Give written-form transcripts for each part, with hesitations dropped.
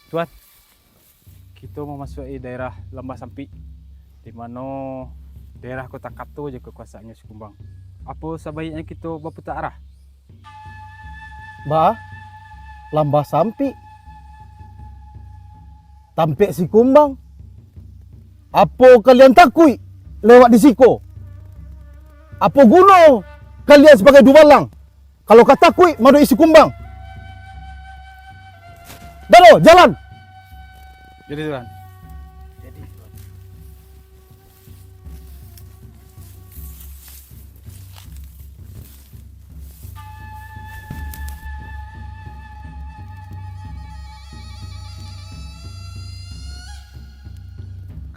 Tuan, kita memasuki daerah Lembah Sampi, di mana daerah Kota Kato je kekuasaannya si Kumbang. Apa sebaiknya kita berputar arah? Bah, Lambah Sampi. Tampik si Kumbang. Apa kalian takui lewat di siko? Apa guna kalian sebagai dumalang? Kalau kata takui, madu isi Kumbang. Dalo, jalan. Jadi Tuan.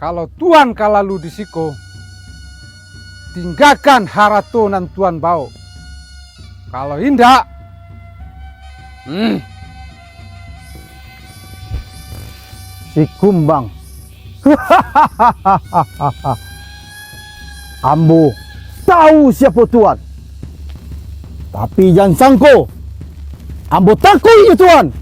Kalau Tuan kalalu di siko, tinggalkan haratonan Tuan bau. Kalau indah, Si Kumbang. Ambo tahu siapa Tuan. Tapi jangan sangko. Ambo takui je Tuan.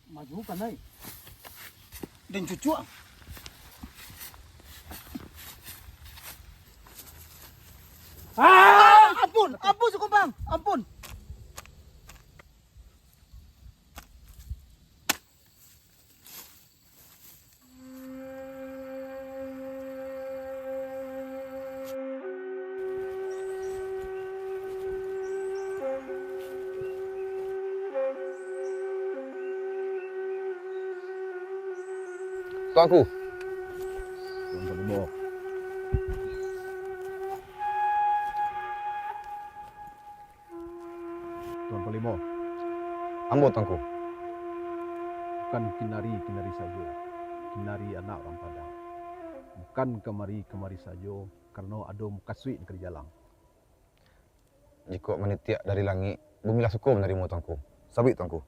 Maju kan naik. Dan cucu. Ampun, ampun si Kumbang, ampun. Tuanku. Tuan Palimo. Tuan Palimo, Ambo tuanku. bukan kinari saja. Kinari anak orang Padang. Bukan kemari saja karena ada muka suit di jalan. Jika menitiak dari langit, bumilah suka menerima tuanku. Sabit tuanku.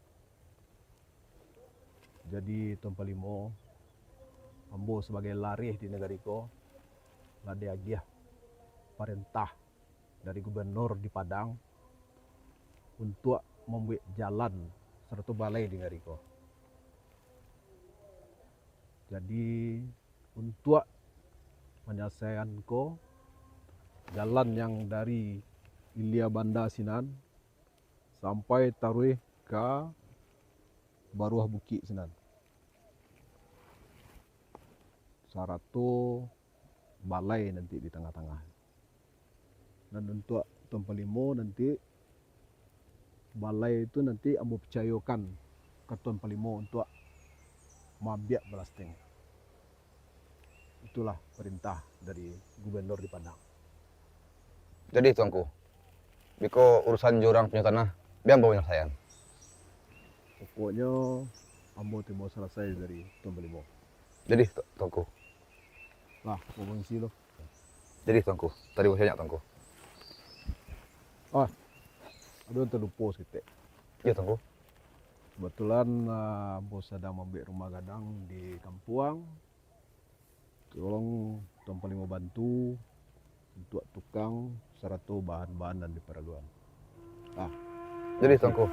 Jadi Tuan Palimo, ambo sebagai larih di negara ko, lade agiah perintah dari gubernur di Padang untuk membuat jalan serta balai di negara ko. Jadi untuk penyelesaian ko jalan yang dari Ilia Banda Sinan sampai taruh ke Baruah Bukit Sinan. Saratu balai nanti di tengah-tengah. Dan untuk Tuan Palimo nanti balai itu nanti ambo percayakan ke Tuan Palimo untuk mabiak belasting. Itulah perintah dari gubernur di Padang. Jadi tuanku, biko urusan jurang punya tanah, biar ambo penyelesaian. Pokoknya ambo mau selesai dari Tuan Palimo. Jadi tuanku. Lah, mau mengisi lo. Jadi tuanku, tadi banyak tuanku. Ah, aduh terlupa sedikit. Iya tuanku. Kebetulan bos sedang membuat rumah gadang di Kampuang. Tolong Tuan Palimo bantu untuk tukang serta bahan-bahan dan di Paraguan. Jadi tuanku.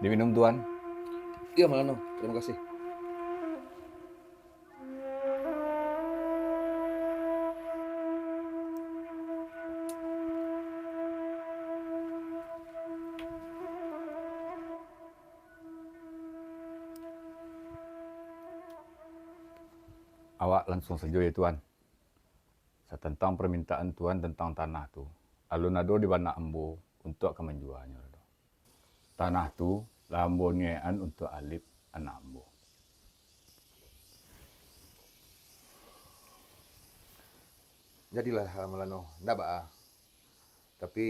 Diminum Tuan. Iya Malano, terima kasih. Awak langsung saja ya Tuan. Tentang permintaan Tuan tentang tanah tu. Alun ado di bana ambo untuk akan menjualnya. Tanah tu lambo nyean untuk Alip anak ambo. Jadilah Malano, ndak ba. Tapi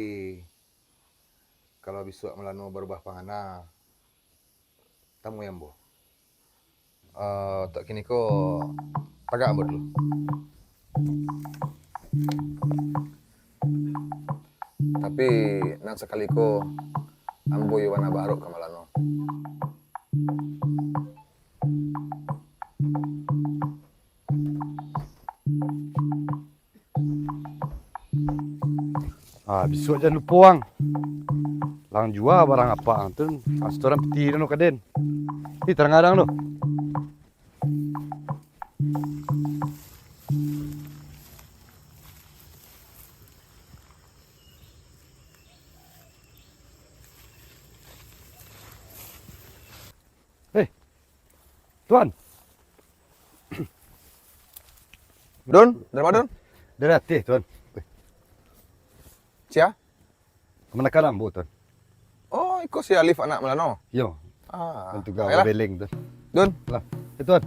kalau besok Malano berubah pangana, tamu yang bo. Tak kini ko tagak ambo dulu. Tapi nang sekali ko ambo yuwana baru ke Malano. Besok jangan lupa wang. Lang jual barang apa antun. Astoran peti no kaden. Ni terang-adang no. Tuan, Don, dari mana Don? dari hati tuan. Cia? Mana kadang bu tuan? Oh, ikut si Alif anak Malano. Yo, untuk gawe ayolah. beling tuan. Don. Lah, tuan.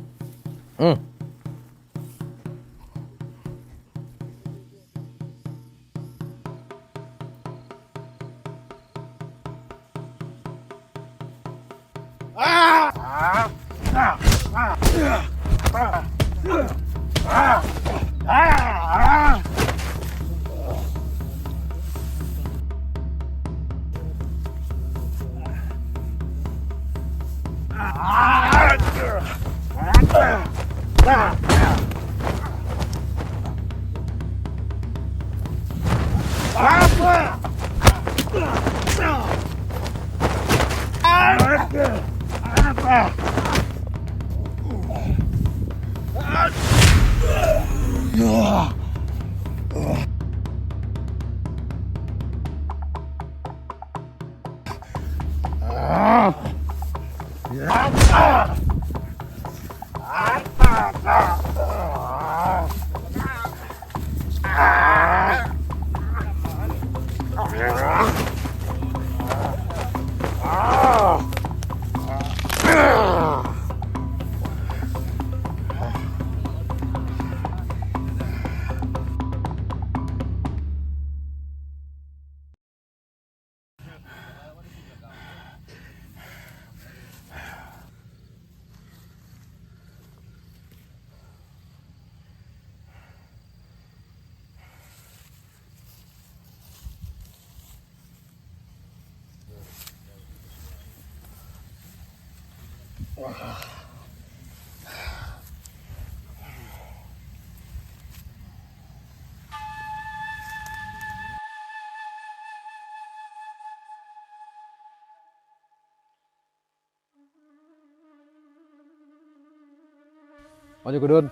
Maju ke Don.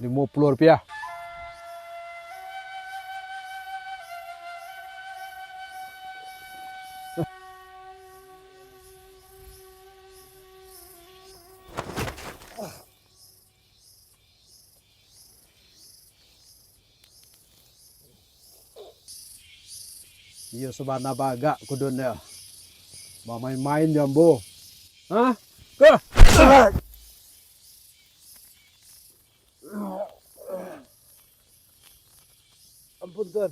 50 rupiah. Iya sebana baga kudun ya. Mau main-main jambo. Hah? Ke? Ampun tuan.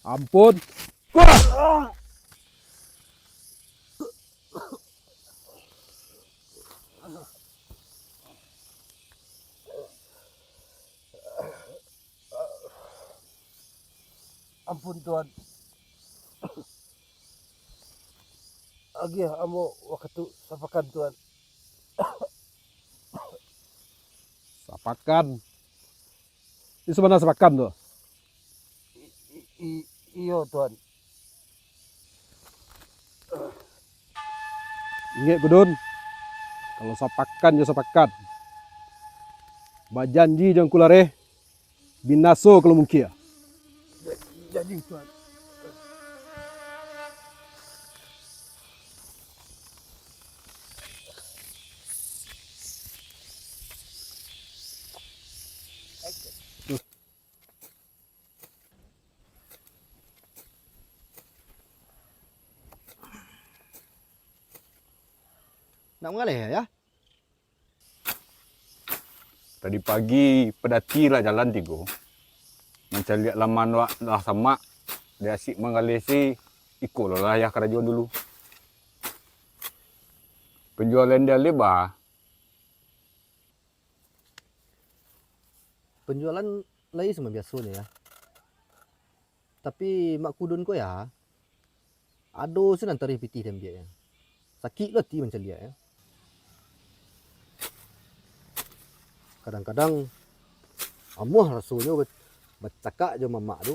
Ampun. Ampun tuan. Agi amo waktu sapakan tuan. Sapakan. Ini sebenarnya sapakan tuh. Iyo tuan. Ingat Kudun, kalau sapakan ya sapakan. Bajanji jangan kulareh, binaso kalau mungkin. Janji Tuan. Nak mengalih ya? Tadi pagi pedati lah jalan tigo. Macam lihat laman lah sama. Dia asyik mengalih si ikut lah ya kerajaan dulu. Penjualan dia lebar. Penjualan lain sama biasanya ya. Tapi mak kudun ko ya, ado senang tarikh pitih dan biaya. Sakit lah ti macam dia ya. Kadang-kadang amuh rasanya bercakap je mamak tu.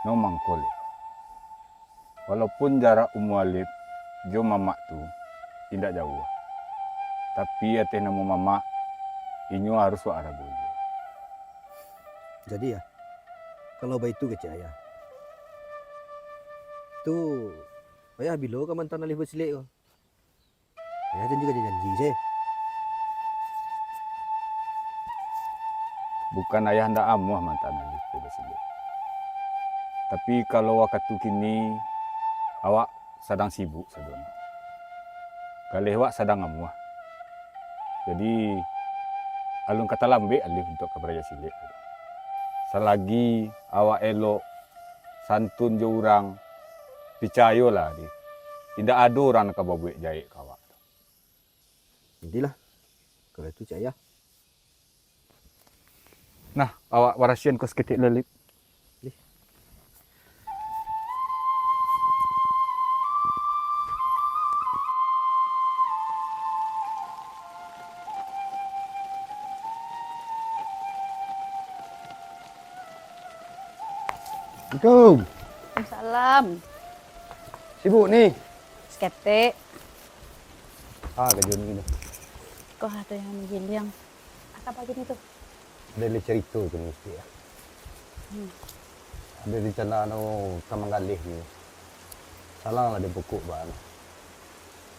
Memang kolek. Walaupun jarak Alif jo mamak tu tidak jauh. Tapi atas nama mamak, inyo harus wa arah boyo. Jadi ya, kalau begitu kecil ayah. Tu ayah bilo ka mantan alih bersilik ko. Ayah janji janji je. Bukan ayah hendak amuh mantan Alif bersini. Tapi kalau waktu kini awak sedang sibuk sedang. Galih awak sedang amuh. Jadi alun kata lambe Alif untuk ke Praja Silik. Selagi awak elok santun je orang percayalah di. Tidak ada orang nak bawa jahit ke awak. Intilah. Kalau itu cik ayah. Nah, awak warasian kau seketik lelip. Assalamualaikum. Waalaikumsalam. Sibuk ni? Skeptik. Kerja ni. Kau ada yang giling. Apa pagi ni tu? Ada cerita tu mesti ya. Ada rencana no kamang galih ni. Salang lah dia pokok ban.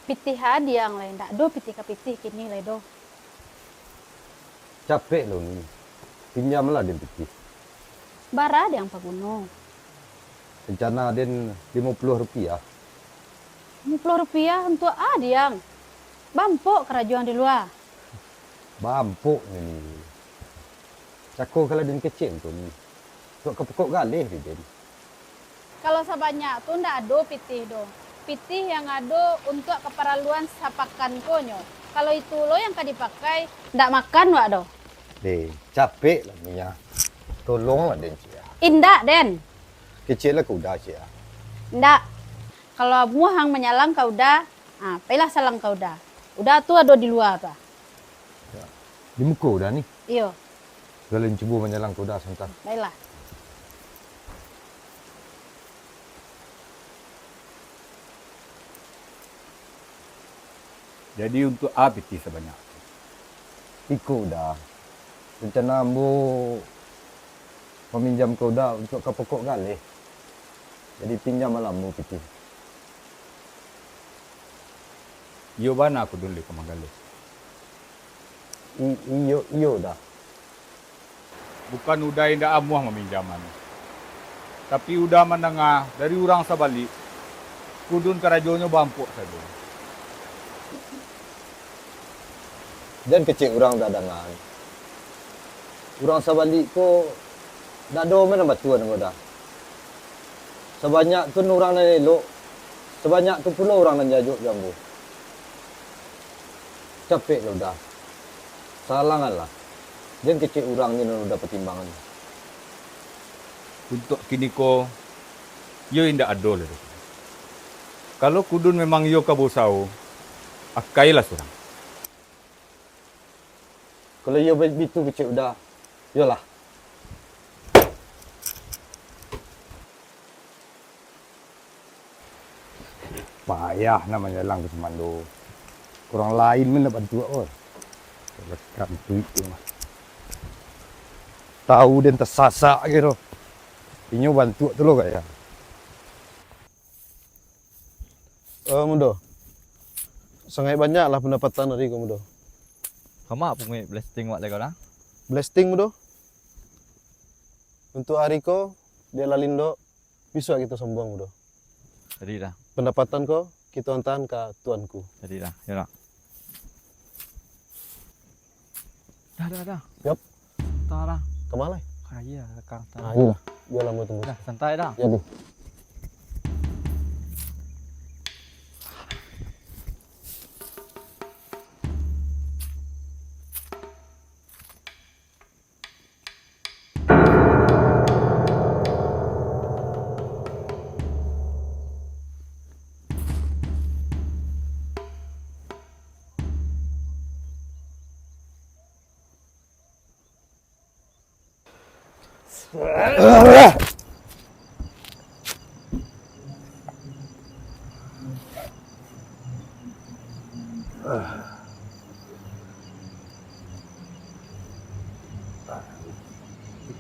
Pitih ada yang lain. Tak do pitih ke pitih kini lah do. Capek lo ni. Pinjamlah dia pitih. Bara ada yang paguno. Rencana den Rp50. Rp50 untuk ada yang bampok kerajaan di luar. Bampuk ni. Cakor kalau den kecil tu ni. Tok ke pokok galih dia den. Kalau sebanyak tu ndak ada pitih do. Pitih yang ada untuk keperluan sapakan konyo. Kalau itu lo yang kau dipakai, ndak makan wak do. Deh, capek lah ni ya. Tolonglah den cia. Indak den. Kecil lah kau dah cia. Ndak. Kalau muhang menyalang kau dah, pelah salang kau dah. Udah tu ada di luar tu. Di muka dah ni. Iyo, Kalau cuba menyalang kau dah sebentar. baiklah. Jadi untuk apa itu sebanyak? Ikut dah. Rencana ambo meminjam kau dah untuk ke pokok galih. Jadi pinjam malam mu pitih. Yo bana aku dulu ke Manggale. Iyo dah. Bukan udah indah amuah meminjaman. Tapi udah menengah dari orang sabalik. Kudun kerajonyo bampuk saja. Dan kecil orang dah dangan. Orang sabalik ko dah do mana batuan kau dah. Sebanyak tu orang nak elok. Sebanyak tu pula orang nak jajuk jambu. Capek lo dah. Salangan lah. Dan kecil orang ni udah pertimbangan. Untuk kini ko, yo indah adol. Kalau kudun memang yo kabusau, Akailah surang. Kalau ia begitu kecil udah. Yolah. Payah namanya lang ke Semando. Kurang lain mana bantu oh. Lekat itu mah. Tahu dan tersasak gitu. Inyo bantu tu lo kayak. Mudo. Sangat banyak lah pendapatan dari kamu mudo. Kamu apa punya blasting wak lego dah? Blasting mudo. Untuk hari ko dia lalindo bisa kita sombong mudo. Jadi dah, Pendapatan ko kita antahan ke tuanku. jadi dah, ya dah. Dah. Yup. Tak dah. Kemalai. Kaya kang tak. Ayo. Biar lama tunggu. Dah, santai dah. Jadi.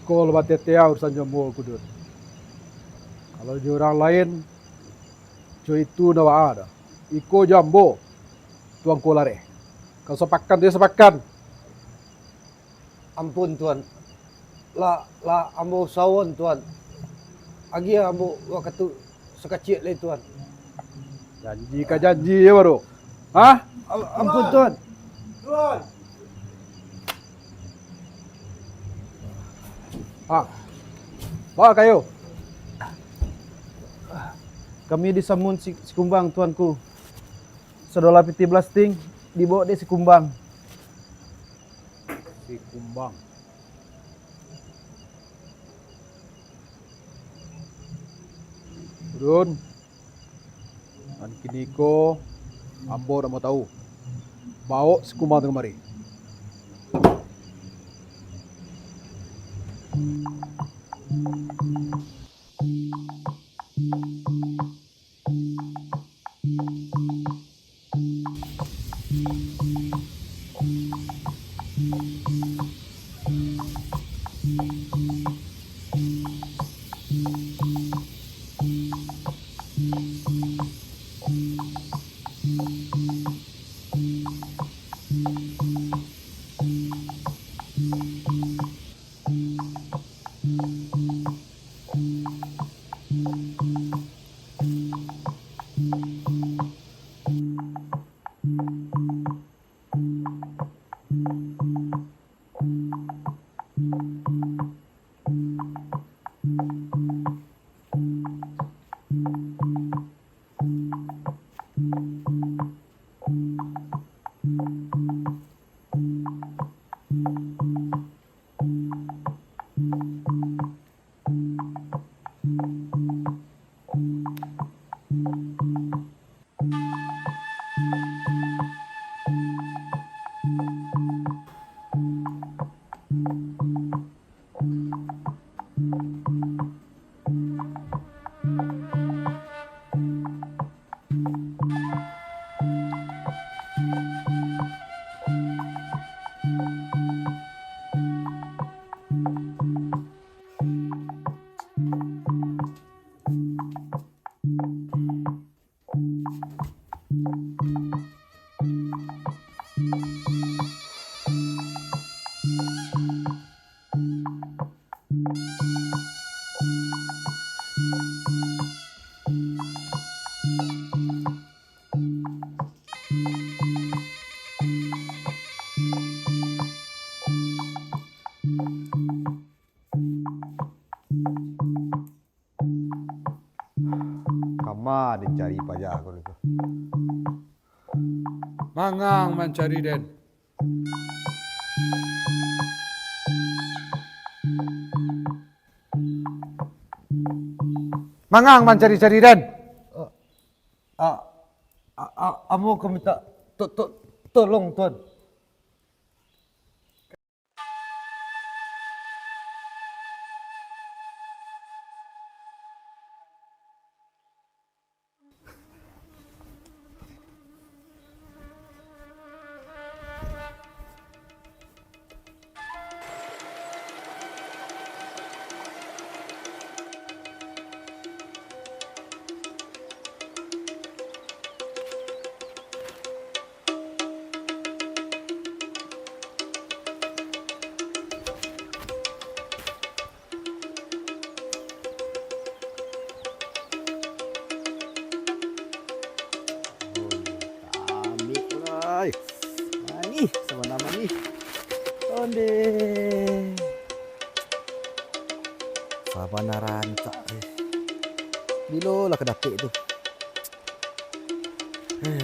Iko lebat tetea urusan jambu aku dulu. Kalau di orang lain, cuy itu nawa ada. Iko jambu, tuang ko lare. Kau sepakan dia sepakan. Ampun tuan. La ambo sawon tuan. Agi ambo waktu sekecil le tuan. Janji ka janji ya baru. Hah? Ampun tuan. Ah. Bawa kayu. Kami disamun si kumbang tuanku. Sedola piti blasting dibawa dia si kumbang. Si kumbang. Turun. Dan kini ko ambo dah mau tahu. Bawa si kumbang tu kemari. Kama dicari pajak aku itu. Mangang mencari den. Mangang mencari-cari den. Amo kami tak Tolong tuan. Ambil lah. Ni sama nama ni. Onde. Sabana rancak. Bilo lah kedapik tu.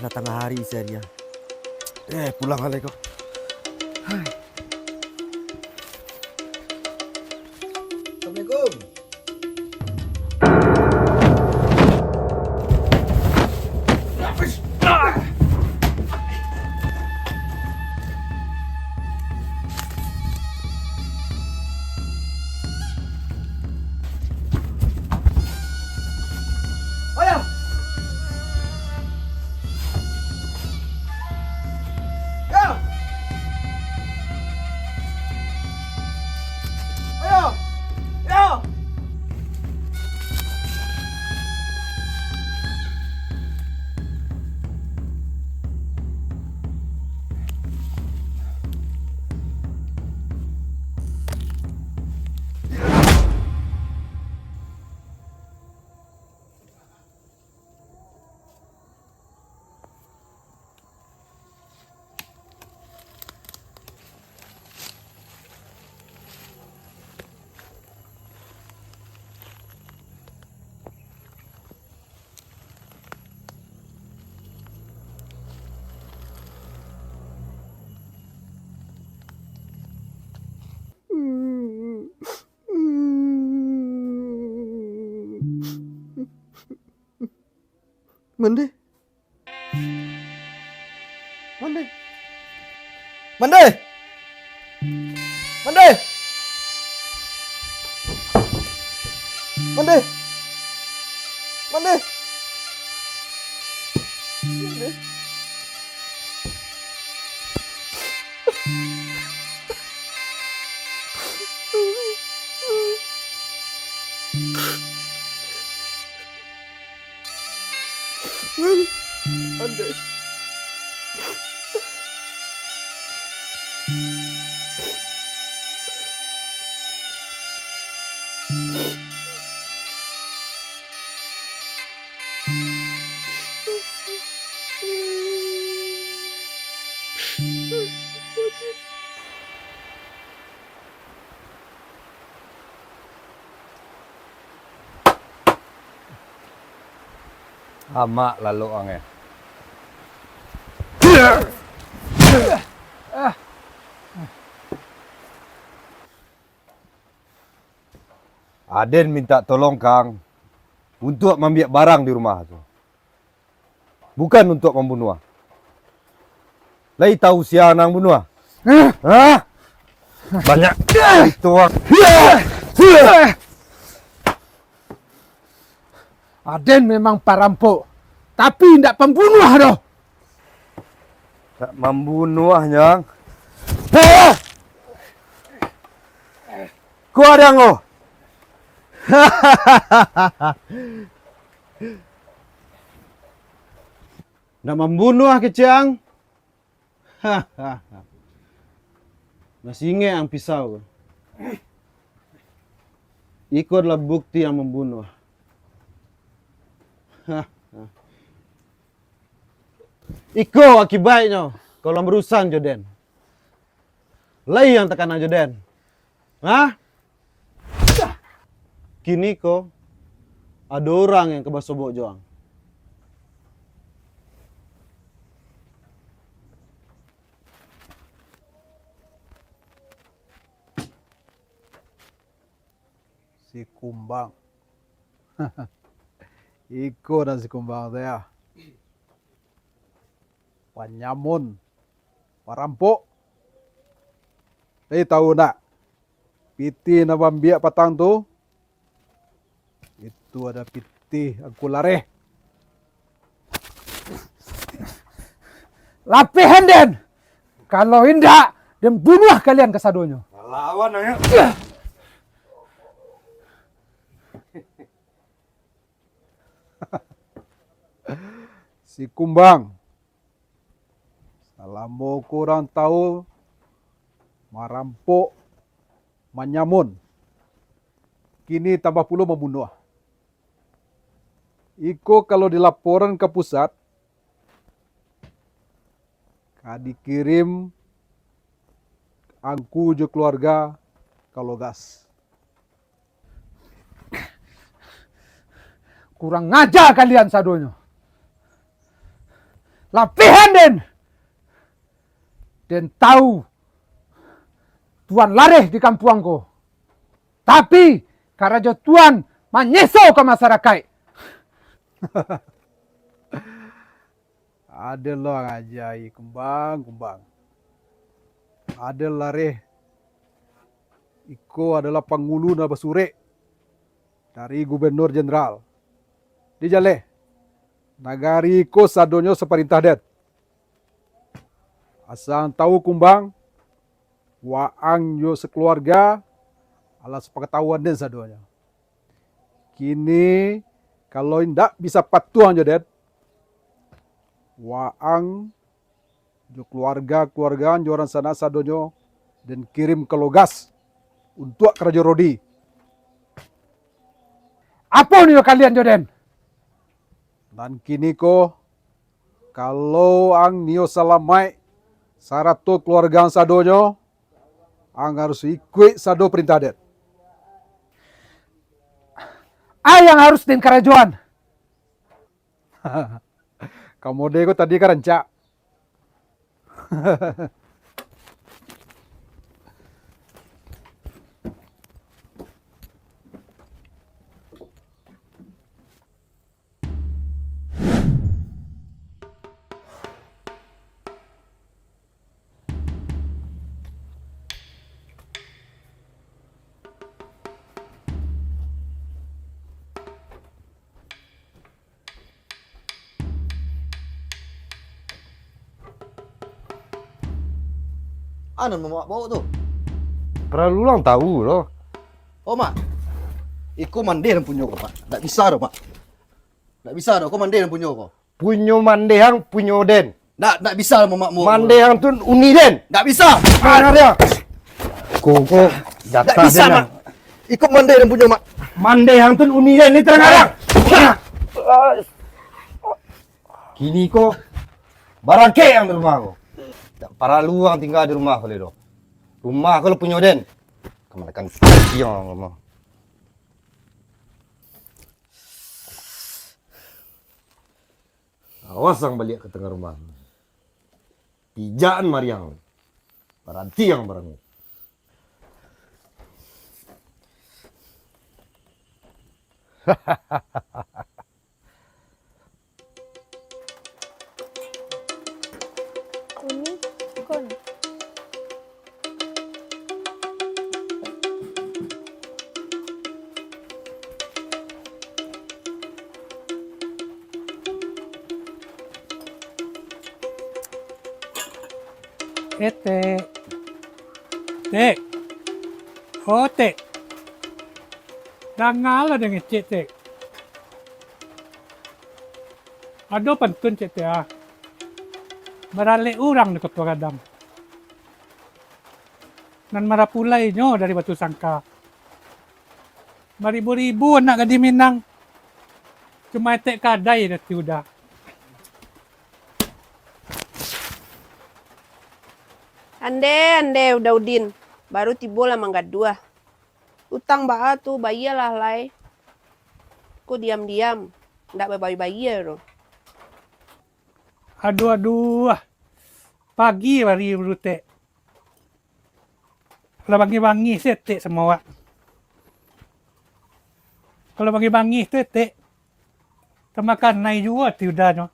Datang hari saya dia. Pulang kali kau. Assalamualaikum. Mandi. Mandi. Mandi. Mandi. Mandi. Mandi. Mandi. Mandi. Amak lalu angin. Aden minta tolong Kang untuk mengambil barang di rumah tu. Bukan untuk membunuh. Lai tahu siapa nang bunuh? Hah? Banyak itu. Aden memang perampok, tapi tidak pembunuh doh. Tak membunuhnya. Ku ada ngo. Nak membunuh keciang. Masih ingat yang pisau. Ikutlah bukti yang membunuh. Iko akibatnya kalau berurusan Joden. Lai yang tekanan Joden. Hah? Kini ko ada orang yang kebasobok Joang. Si Kumbang. Iko dah si Kumbang saya. penyamun, perampok. Tahu nak, piti na bambiak patang tu, itu ada piti aku lareh. Lapihan den. Kalau indak, dan bunuh kalian kesadonyo. Lawan aja. Si Kumbang, selama kurang tahu merampok, menyamun, kini tambah pula membunuh. Iko kalau dilaporan ke pusat, dikirim angku je keluarga kalau gas. Kurang ngajar kalian sadonyo. Lapihan den. Dan tahu Tuan lareh di kampuangku. Tapi karajo Tuan menyeso ke masyarakat. Ada lah ngajai Kumbang. Ada lareh. Iko adalah pangulu na basure dari Gubernur Jenderal. Di Jaleh. Nagari ko sadonyo seperintah det. Asal tahu Kumbang, waang yo sekeluarga, alas pengetahuan den sadonyo. Kini kalau indak bisa patuh aja det, waang jo keluarga joran sana sadonyo dan kirim ke logas untuk kerja Rodi. Apa nih kalian Joden? Dan kini ko kalau ang nio salamai sarato keluarga sadonyo, ang harus ikut sado perintah det. Yang harus den karajoan. Kamu deko tadi kerencak. Ano mo bawa tu? Perlu ulang tahu loh. Oh mak, iko mandi yang punya kau pak. Tak bisa dah mak. Tak bisa dah. Kau mandi yang punya kau. Punyo mandehang punyo den. Tak bisa mak mu. Mandehang tu uni den. Tak bisa. Mana dia? Koko Tak jatah bisa mak. Iko mandi yang punya mak. Mandehang tu uni den ni terang-terang. Kini ko barangke yang di rumah ko. Tak para luang tinggal di rumah kali do. Rumah kalau punya den. Kemanakan siang rumah. Awas yang balik ke tengah rumah. Pijaan mariang. Baranti yang barang. Ini kon. Tek. Tek. Oh, Tek. Dangal dengan cik Tek. Ada pantun cik Tek ah. Meralik orang dekat Tuagadam. Dan marapulai nyo dari Batu Sangka. Maribu-ribu anak gadi Minang. Cuma Tek kadai dah tiudah. Ande, udah udin. Baru tibo lah mangga dua. Utang baa tu bayar lah lai. Ku diam-diam. Ndak bayar. Aduh. Pagi bari berute. Kalau bangi-bangi setek semua. Kalau bangi-bangi setek. Temakan naik juga tiudah no.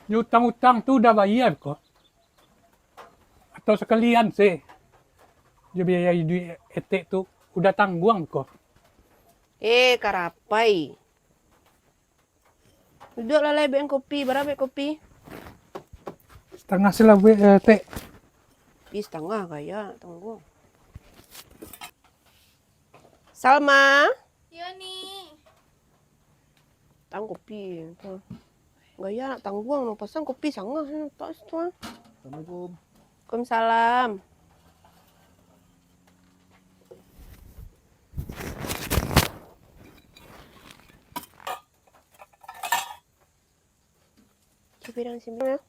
Utang-utang tuh udah bayar kok. Atau sekalian sih. Dia biaya duit etek tuh udah tanggung kok. Karapai. Duduklah lah beng kopi. Berapa kopi? Setengah selawe etek. Di setengah kayak tanggung. Salma. Iya nih. Tang kopi. Gaya nak tanggung no pasang kopi sangat tak setua. Assalamualaikum. Waalaikumsalam. Kopi dan sini ya.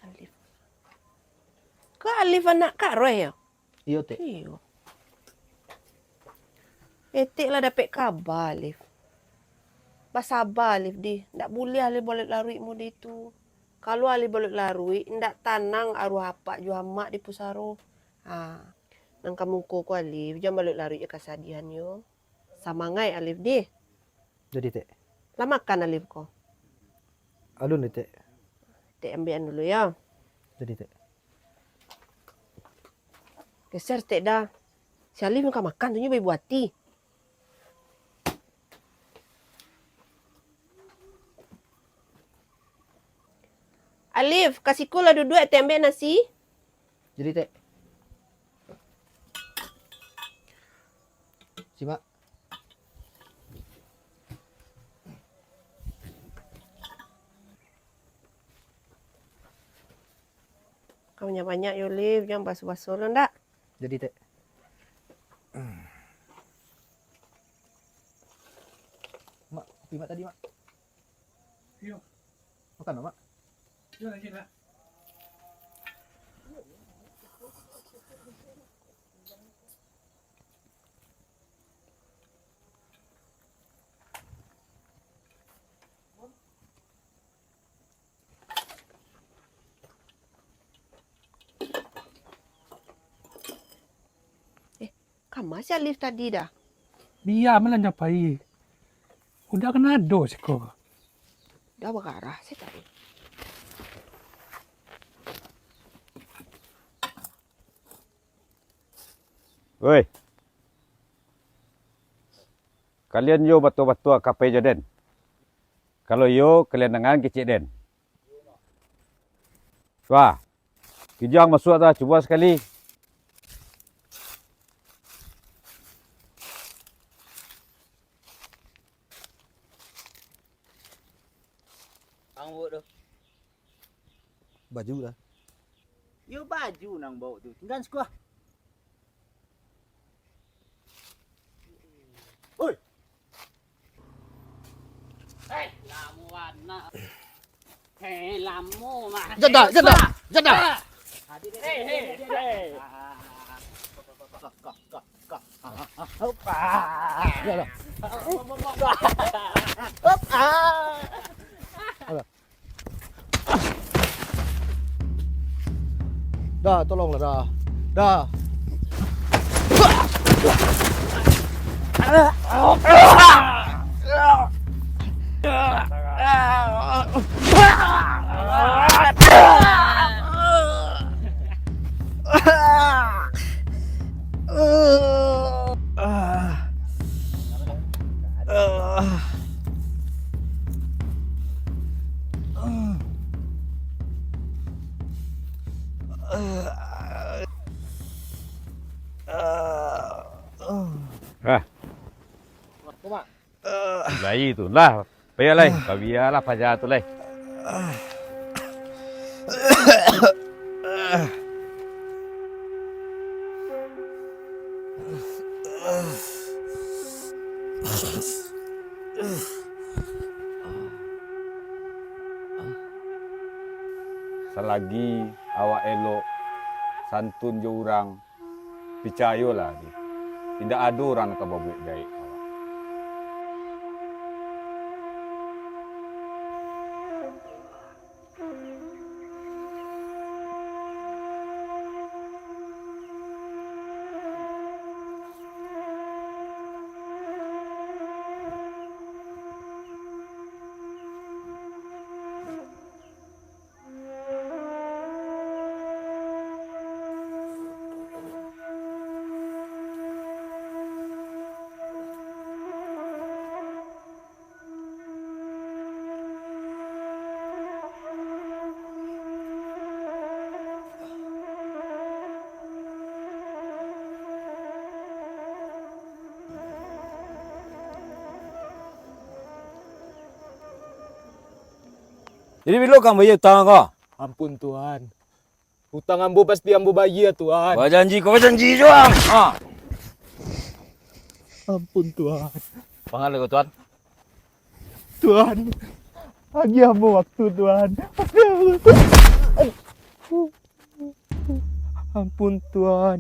Alif. Kak Alif anak Kak Roy ya? Iya, Teh. Iya. Etik lah dapat kabar, Alif. Basabar, Alif di. Ndak boleh Alif balik larui mu di tu. Kalau Alif balik larui, ndak tanang arwah apa jua mak di pusaro. Nang kamu ko Alif, jangan balik larui ya kesadihan yo. Sama ngai Alif di. Jadi, Teh. Lah makan Alif ko. Alun, Teh. Tek ambilan dulu ya. Jadi, Teh. Geser tek dah. Si Alif muka makan tu nya buati. Alif, kasih kula duduk tembe nasi. Jadi, Teh. Simak. Kamu banyak yo, Alif. Jangan basuh-basuh lo ndak. Jadi, Teh. Mak, kopi Mak tadi, Mak. Iya. Makan, Mak. Iya lagi lah. Kamu si Alif tadi dah. Dia malah nyapai. Udah kena do sih kok. Dah berarah sih tadi. Woi. Kalian yo batu-batu kapai jaden. Kalau yo kalian dengan kecik den. Wah. Kijang masuk dah cuba sekali. Anggut tu. Baju dah. You baju nang bawa tu. Tinggal sekuah. Oi. Lamu warna. Lamu mah. Jada. Dah, tolonglah dah. Dah. Lai tu lah. Payah lai. Kau biarlah pajar tu lai. Selagi awak elok, santun je orang, percayalah dia. Tidak ada orang nak buat baik awak. Jadi bilo kan bayar hutang kau? Ampun Tuan. Hutang ambo pasti ambo bayar Tuan. Kau janji juang. Ha. Ampun Tuan. Pangal kau tuan. Tuan. Lagi ambo waktu Tuan. Ampun Tuan.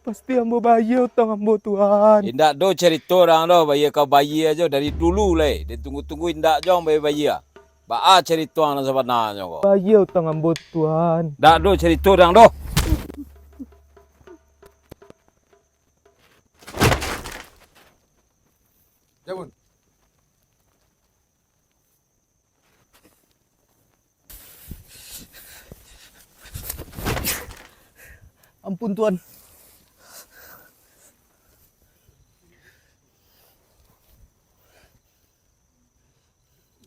Pasti ambo bayar hutang ambo Tuan. Indak do cerita orang do bayar kau bayar aja dari dulu le. Dia tunggu-tunggu indak jong bayar. Ba cerita orang sebenarnya kau. Bayar hutang ambo Tuan. Ndak do cerita orang do. Jabun. Ampun Tuan.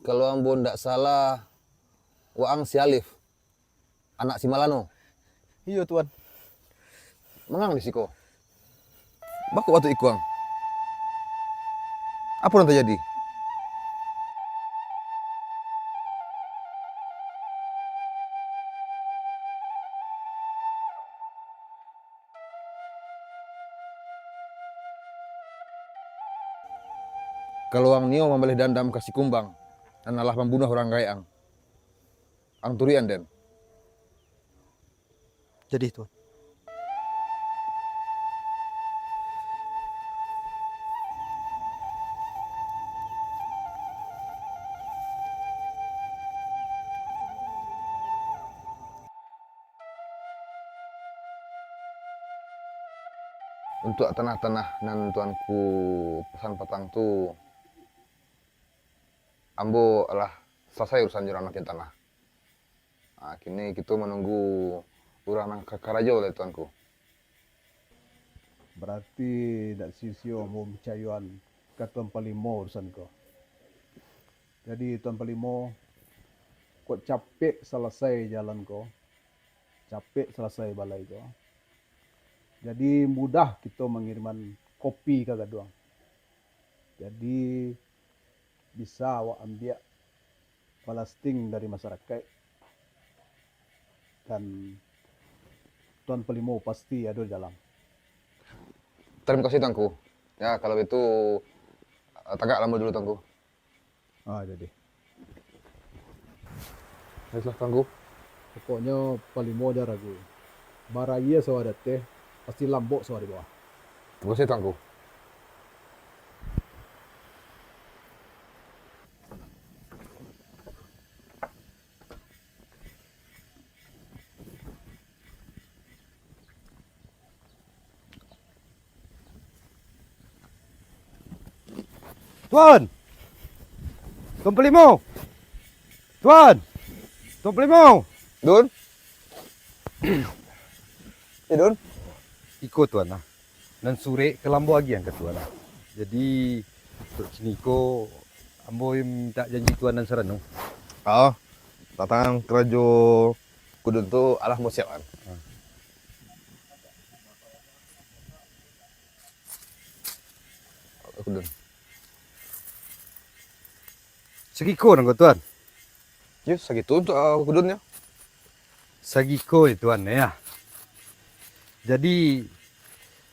Kalau ambo ndak salah, Waang si Alif, anak si Malano. Iya Tuan. Mengang di siko. Baku waktu ikuang. Apa yang terjadi? Kalau Ang Nio membeli dandam kasih kumbang dan alah membunuh orang gayang. Ang turian den. Jadi Tuan. Untuk tanah-tanah nan tuanku pesan petang tu, ambo alah selesai urusan jurang makin tanah. Nah, kini kita menunggu urang nang kakarajo oleh tuanku. Berarti dak sisio mau percayaan ke Tuan Palimo urusan kau. Jadi Tuan Palimo, kau capek selesai jalan kau. Capek selesai balai kau. Jadi mudah kita mengiriman kopi ke Gaduang. Jadi bisa awak ambil balasting dari masyarakat. Dan Tuan Palimo pasti ada di dalam. Terima kasih tuanku. Ya kalau itu tagak lama dulu tuanku. Jadi. Baiklah tuanku. Pokoknya Palimo dah ragu. Baraya so ada teh. Pasti lambok so di bawah. Terima kasih tuanku. Tuan. Tuan Palimo. Tuan. Tuan Palimo. Dun. Dun. Ikut tuan lah. Dan sore ke lambo lagi yang ke tuan lah. Jadi untuk sini ko ambo minta janji tuan dan seranu. Oh, datang kerajo kudun tu alah mau siap kan. Kudun. Segiko nang tuan. Yes, segitu untuk kudunnya. Sagiko itu tuan ya. Jadi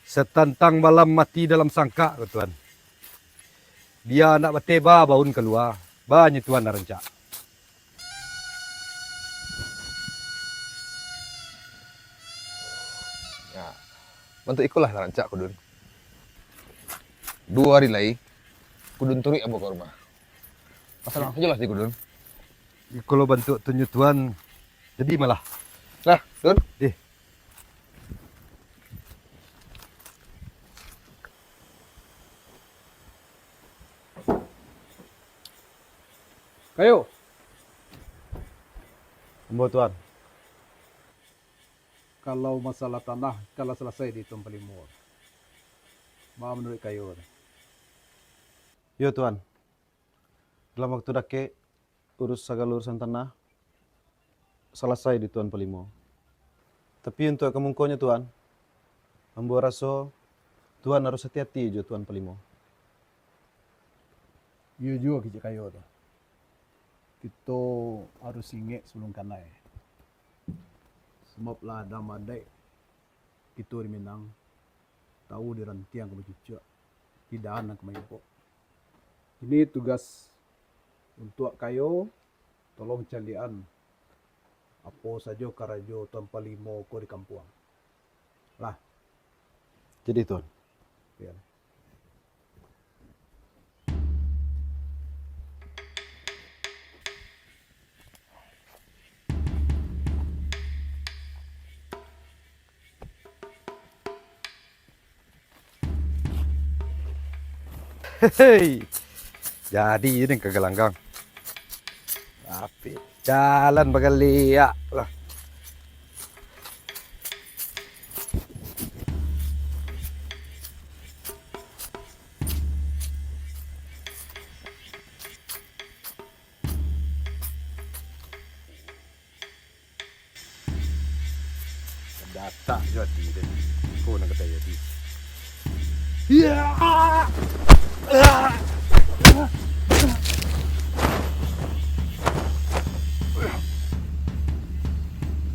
setantang malam mati dalam sangka tuan. Dia nak berteba baun keluar. Banyak tuan nak rencak. Ya, bantu ikulah rancak kudun. 2 hari lagi kudun turi ambo ke rumah. Masalah jelas di kudun. Kalau bantu tunjuk tuan, jadi malah. Nah, Dun. Kayo. Ambo tuan. Kalau masalah tanah, kalau selesai di Tuan Palimo. Apa menurut kayo? Yo Tuan. Dalam waktu dake urus segala urusan tanah selesai di Tuan Palimo. Tapi untuk kemungkonnya Tuan, ambo rasa Tuan harus hati-hati jo Tuan Palimo. Yo juga kita kayo tu. Kita harus ingat sebelum kanai. Sebab lah dah madai kita di Minang tahu di rantiang ke bercucuk, tidak anak ke main. Ini tugas untuk kayo, tolong calian apa saja karajo Tuan Palimo ko di kampung. Lah. Jadi Tuan. Ya. Hei, jadi ini ke gelanggang. Tapi jalan bakal liak lah. Data jadi deh. Kau nak kata jadi. Ya.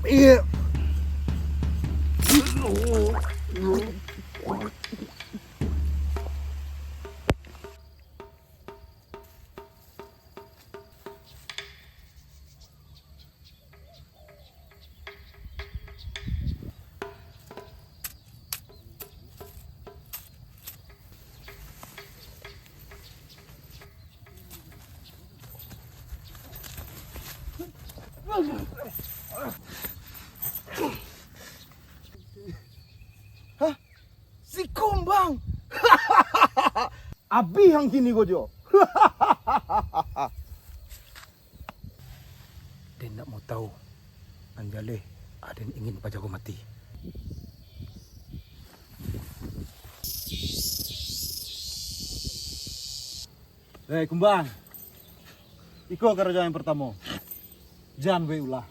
Iya. Hah? Si Kumbang. Abi yang kini gojo. Dia nak mau tahu Anjale ada yang ingin Pak Jago mati. Hei Kumbang. Iko kerja yang pertama. Jangan we ulah.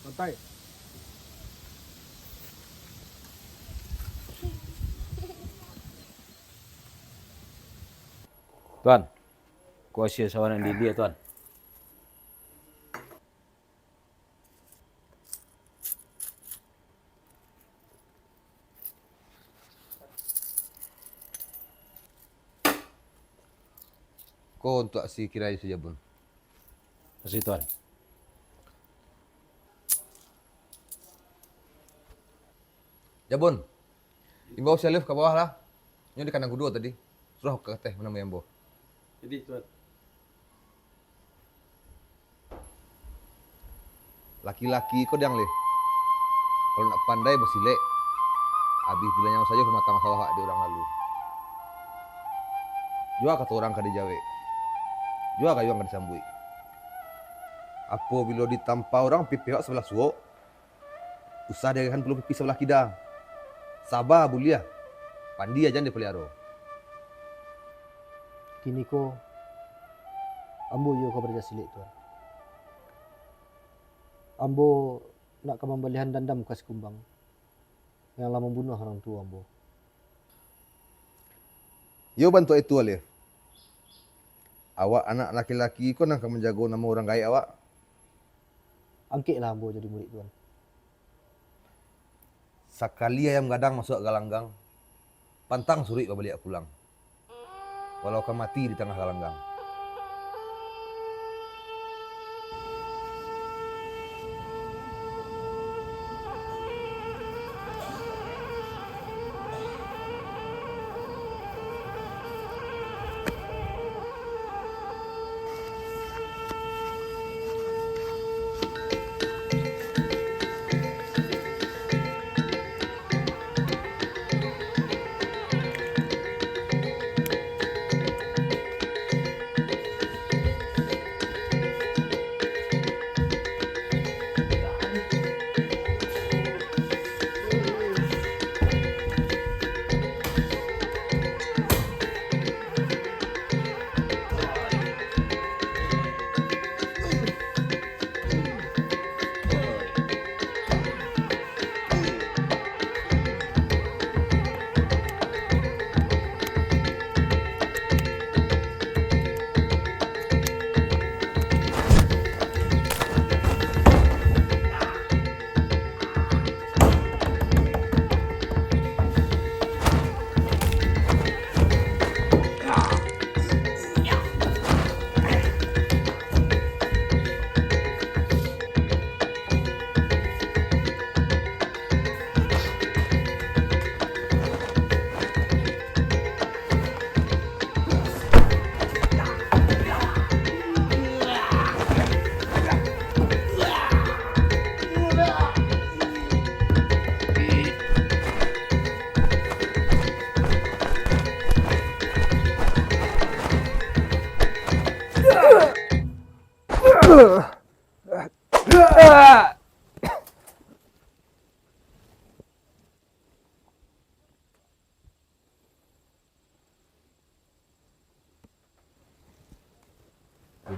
Santai. Tuan, kuasa sawanan di dia, Tuan. Ko untuk si kirai saja bun. Kasih, Tuan. Jabun. Imbau si Alif ke bawah lah. Nyo di kandang kedua tadi. Suruh ke teh mana yang bo. Jadi, Tuan. Laki-laki kau diang leh. Kalau nak pandai bersilek. Habis dilanyang saja ke mata sawah di orang lalu. Jua kata orang kada jawe. Jua kayu yang kada sambui. Apa bila ditampa orang pihak sebelah suok. Usah dia kan perlu pipi sebelah kidang. Sabar bulia. Pandi aja dia pelihara. Kini ko ambo yo ka berja silik tuan. Ambo nak ke membalihan dendam ke Sekumbang yang lama membunuh orang tua ambo. Yo bantu itu Alif. Awak anak laki-laki kau nak menjaga nama orang gaya awak. Angkit lah ambo jadi murid tuan. Sekali ayam gadang masuk galanggang. Pantang suri kau balik pulang. Walau kau mati di tengah galanggang.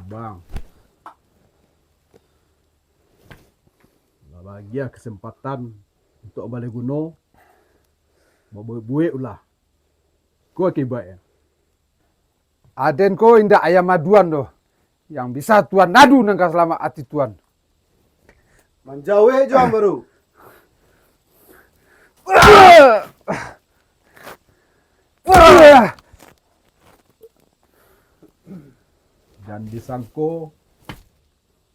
Bang. Bahagia kesempatan untuk balik gunung. Buat ulah. Kau akibat ya. Aden ko indah ayam maduan doh. Yang bisa tuan nadu nangka selama hati tuan. Manjawe jam baru. Dan disangko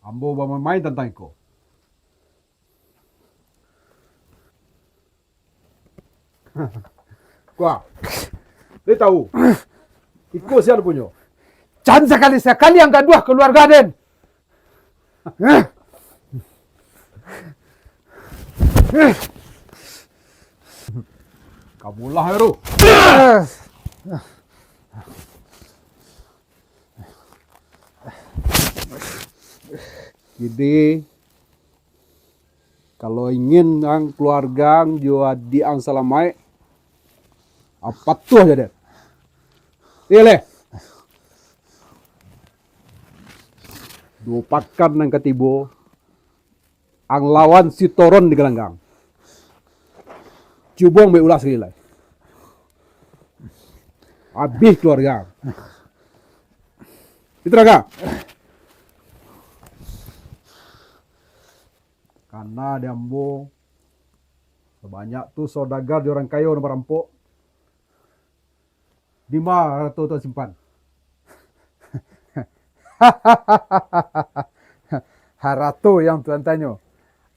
ambo bermain tentang iko. Kuah, dia tahu. Iko siapa punya? Jangan sekali-sekali yang kedua keluarga Aden. Kamulah Heru. Jadi kalau ingin ang keluarga jua di ang salamai apa tuh aja deh. Ile. Dua pakan nang ketibo ang lawan si Toron di gelanggang. Cubong be ulah sekali lagi. Habis keluarga. Diteraga. Karena di Ambo sebanyak tu saudagar di orang kayu dan merampok. Di mana tu simpan? Haratu yang Tuan tanya.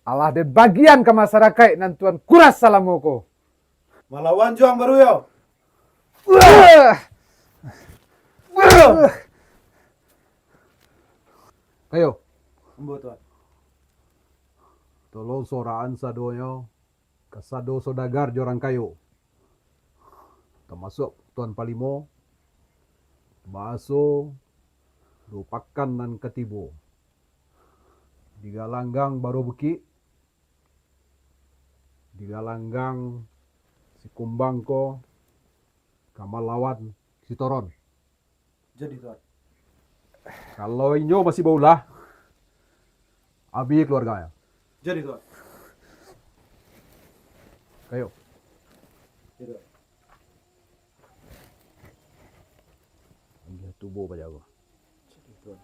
Allah de bagian ke masyarakat dan Tuan kuras salamuku. Melawan juang baru yo. Kayo. Ambo tuan. Tolong soraan sadonyo kasado saudagar di orang kayu. Termasuk Tuan Palimo, Baso, lupakan dan ketibo. Di galanggang baru beki. Di galanggang si kumbang ko kamal lawan si Toron. Jadi tuan. Kalau inyo masih baulah, abi keluarganya. Jadi tuan. Kayo. Jadi. Ambil tubuh pada aku. Jadi tuan.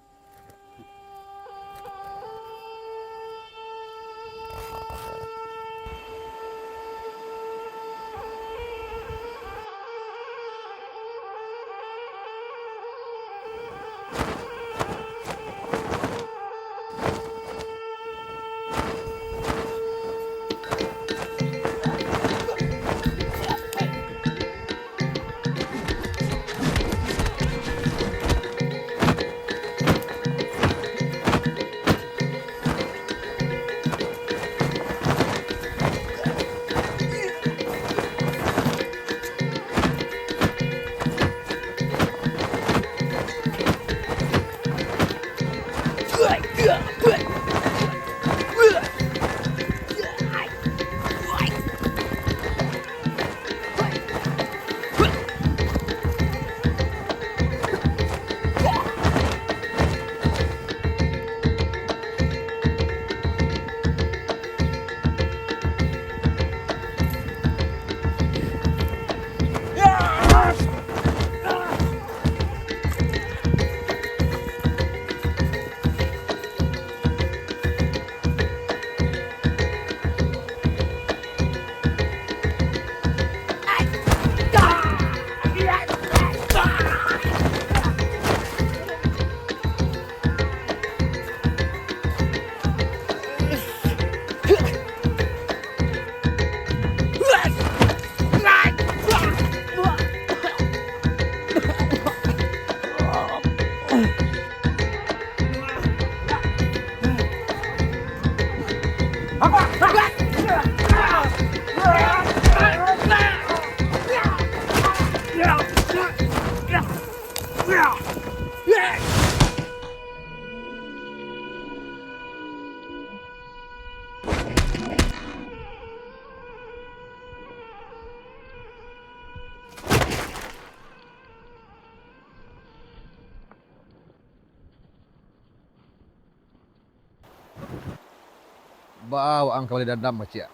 Bawa ang kembali dandam macam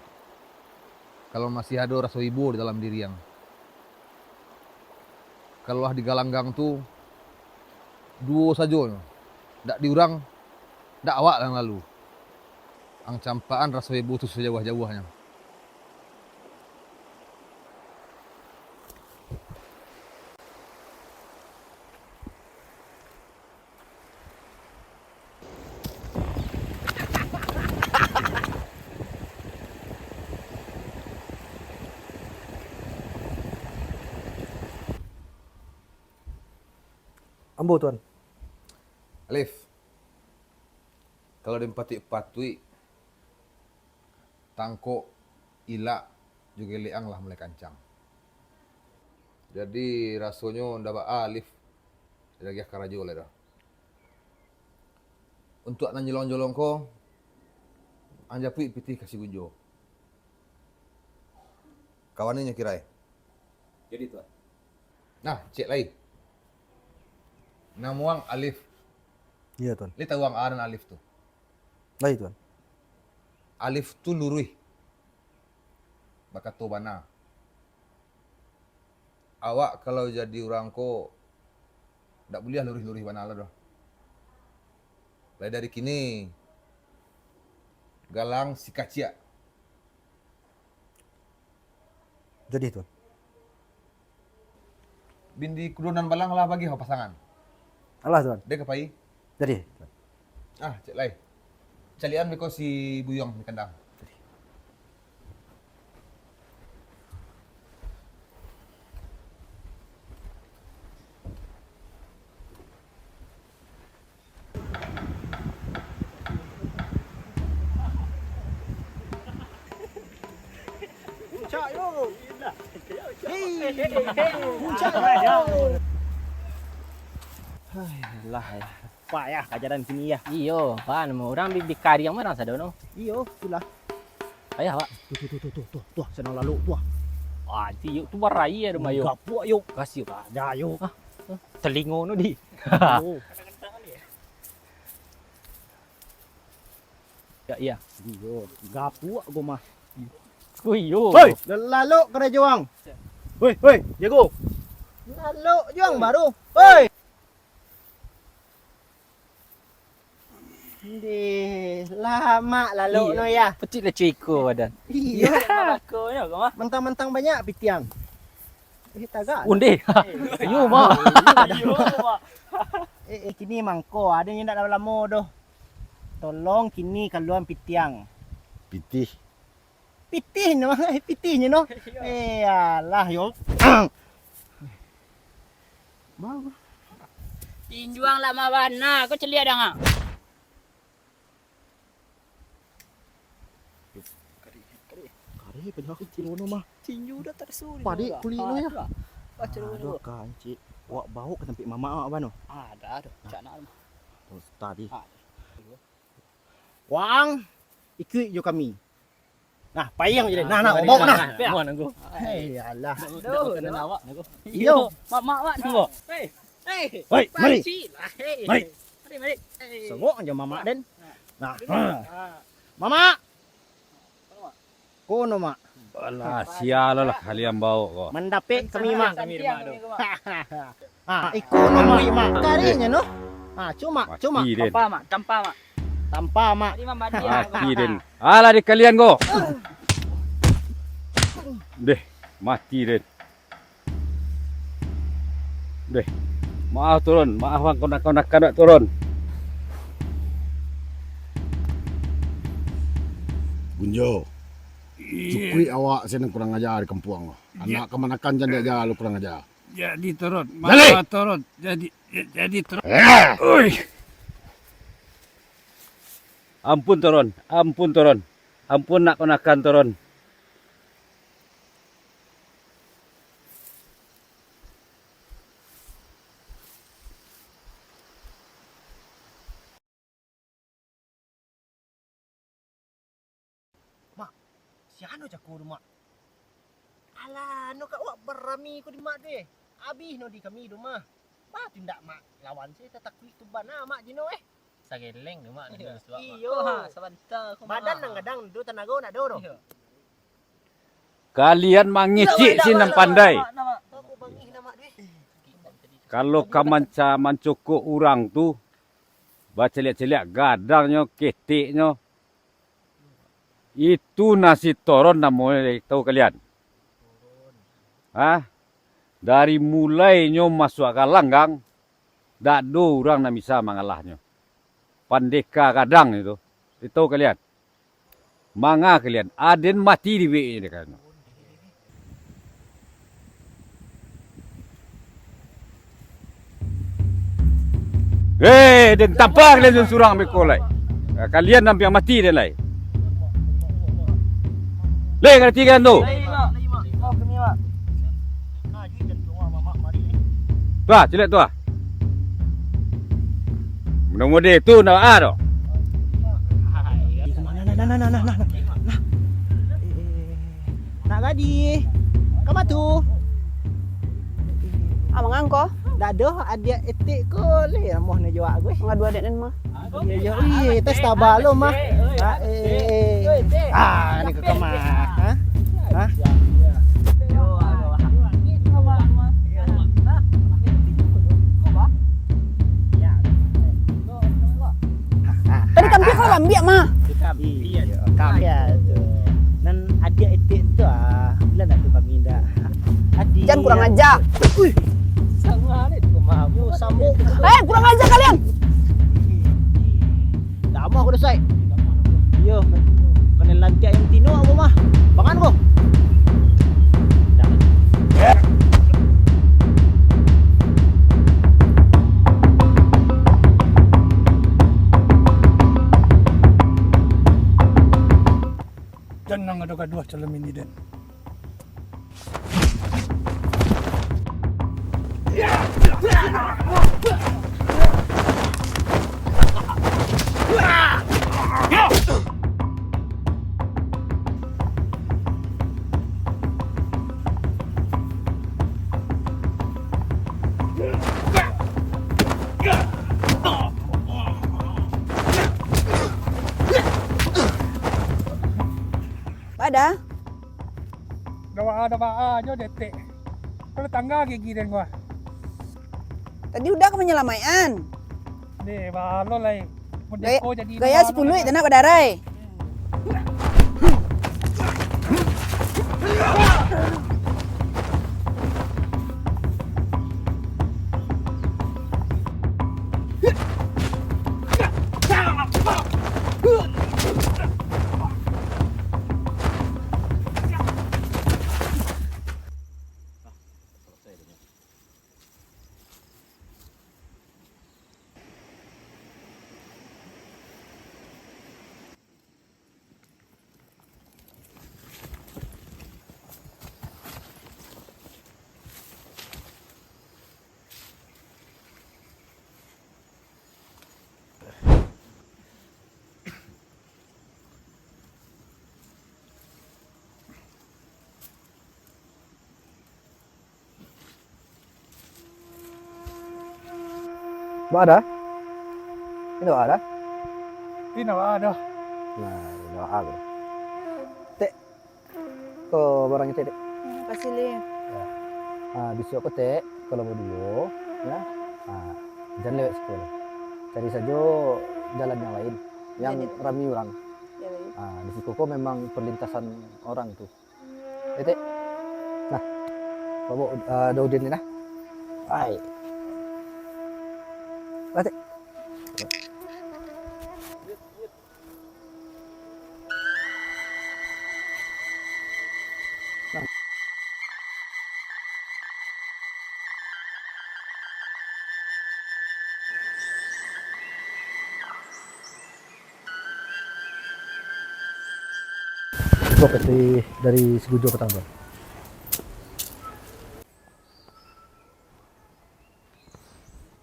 kalau masih ada rasa ibu di dalam diri yang kalau di galanggang tu dua saja ndak diurang ndak awak yang lalu ang campaan rasa ibu tu sejauh-jauhnya. Ambo tuan. Alif, kalau dempati patui, tangko, ilak, juga liang lah mulai kancang. Jadi rasanya ndak Alif, lagi karajo lah dah. Untuk nanjolong-jolong ko, anjapui piti kasih gunjo. Kawannya kirai. Jadi tuan. Nah, cek lagi. Namuang Alif. Iya tuan. Li tahu ang aran Alif tu. Baik tuan. Alif tu lurih. Bakato bana. Awak kalau jadi orang ko ndak boleh lurih-lurih bana lah doh. Mulai dari kini galang si kacia. Jadi tuan. Bindi kudunan balang lah bagi ho pasangan. Alah tuan. Dia kepai. Jadi. Cek lai. Calian beko si Buyong di kandang. Lah, payah kajaran sini ya. Iyo, pan mau orang bikari yang mana sadono? Iyo, itulah. Ayah, Pak. Tuh, senang lalu tuh. Ah, yuk tu barai ya rumah yuk. Gapu yuk. Kasih yuk. Ada yuk. Telingo nu di. Ya, iya. Iyo, gapu aku mah. Kuyo. Hoi, lalu kena juang. Hoi, jago. Lalu juang baru. Hoi. Lama lalu no ya. Pecik lah cuiko badan. Iya. Aku ya, kau mah. Mentang-mentang banyak pitiang. Tagak. Undi. Yo mah. Kini mangko ada yang nak lama doh. Tolong kini kaluan pitiang. Pitih. Pitih no, pitihnya no. Alah yo. Mau. Tinjuang lama warna, kau celia dah ngah. Kari penyok kecil no mah. Tinju dah tersuri. Padi kulit no ya. Baca dulu. Aduh kanci. Wak bau ke tempat mama apa no? Ada, cak nak. Terus tadi. Wang, ikut jo kami. Nah, payang je. Nah, obok nah. Mohon aku. Hei, alah. Aduh, kena awak aku. Iyo, mak tunggu. Hei. Hoi, mari. Mari. Mari. Sengok aja mama den. Nah. Mama. Kono mak. Alah, sial lah kalian bau kok. Mendapik kami mak. Ikono mak karinya no. Cuma. Tanpa mak. Mati den. Alah di kalian go. Deh, mati den. Deh. Maaf turun, maaf bang konak-konak nak turun. Bunjo. Cukui awak senang kurang ajar di kampung. Anak kemanakan jangan ajar lu kurang ajar. Jadi turun. Balik. Turun. Jadi turun. Ampun turun. Ampun nak konakan turun. Siano jago mak. Alah, no kak wak berami ko di mak deh. Abis no di kami rumah. Bah tindak mak lawan saya tetap kuih tuban mak jino Sageleng tu mak. Iyo. Sebentar. Badan nang kadang do tanago nak do. Kalian mangicik sinang pandai. Kalau kamanca mancukuk orang tu, baca lihat-lihat gadarnya, ketiknya. Itu nasi toron namanya, tahu kalian? Dari mulainya masuk ke langgang, tak ada orang yang bisa mengalahnya. Pandeka kadang itu tahu kalian? Manga kalian, aden mati di WE ini kan. Dan tampak kalian surang bekolai. Kalian nampak mati dia lai. Lei kali tiga tu. Tuah, cilet tuah. Mudah-mudahan tu nak ada. Nah. Nak gadi. Kamu tu. Abang angko? Dah ada adik etik ko le moh ne jawab gue. Ngadu adik dan mah. Iya, tes tabak lo mah. Ini ke kemana? Hah? Tadi kan kau ambil mah. Iya, tuh. Dan adik itu tuh bilang aku kami dah. Jangan kurang ajar. Sama ada di mau sambung. Kurang ajar kalian. Tak mau aku dah say. Iya, kena lantai yang tino aku mah. Bangan kau. Jangan ada kedua celem ini den. Ada? Dawa aja detek. Kalau tangga gigi den gua. Tadi udah kamu nyelamaian. Deh, balo lah. Gaya 10 itu nak berdarai. Mbak ada? Ini Mbak ada? Ini ada. Nah, ini Mbak ada. Tek, kau barangnya Tek? Kasih lihat. Besok aku Tek, kalau mau dulu, ya, jangan lewat sekolah. Cari saja jalan yang lain, yang ramai orang. Di situ kok memang perlintasan orang tuh. Tek, nah, kamu ada udin ni nah. Baik. Batik. Properti dari Segujo ke Tambor.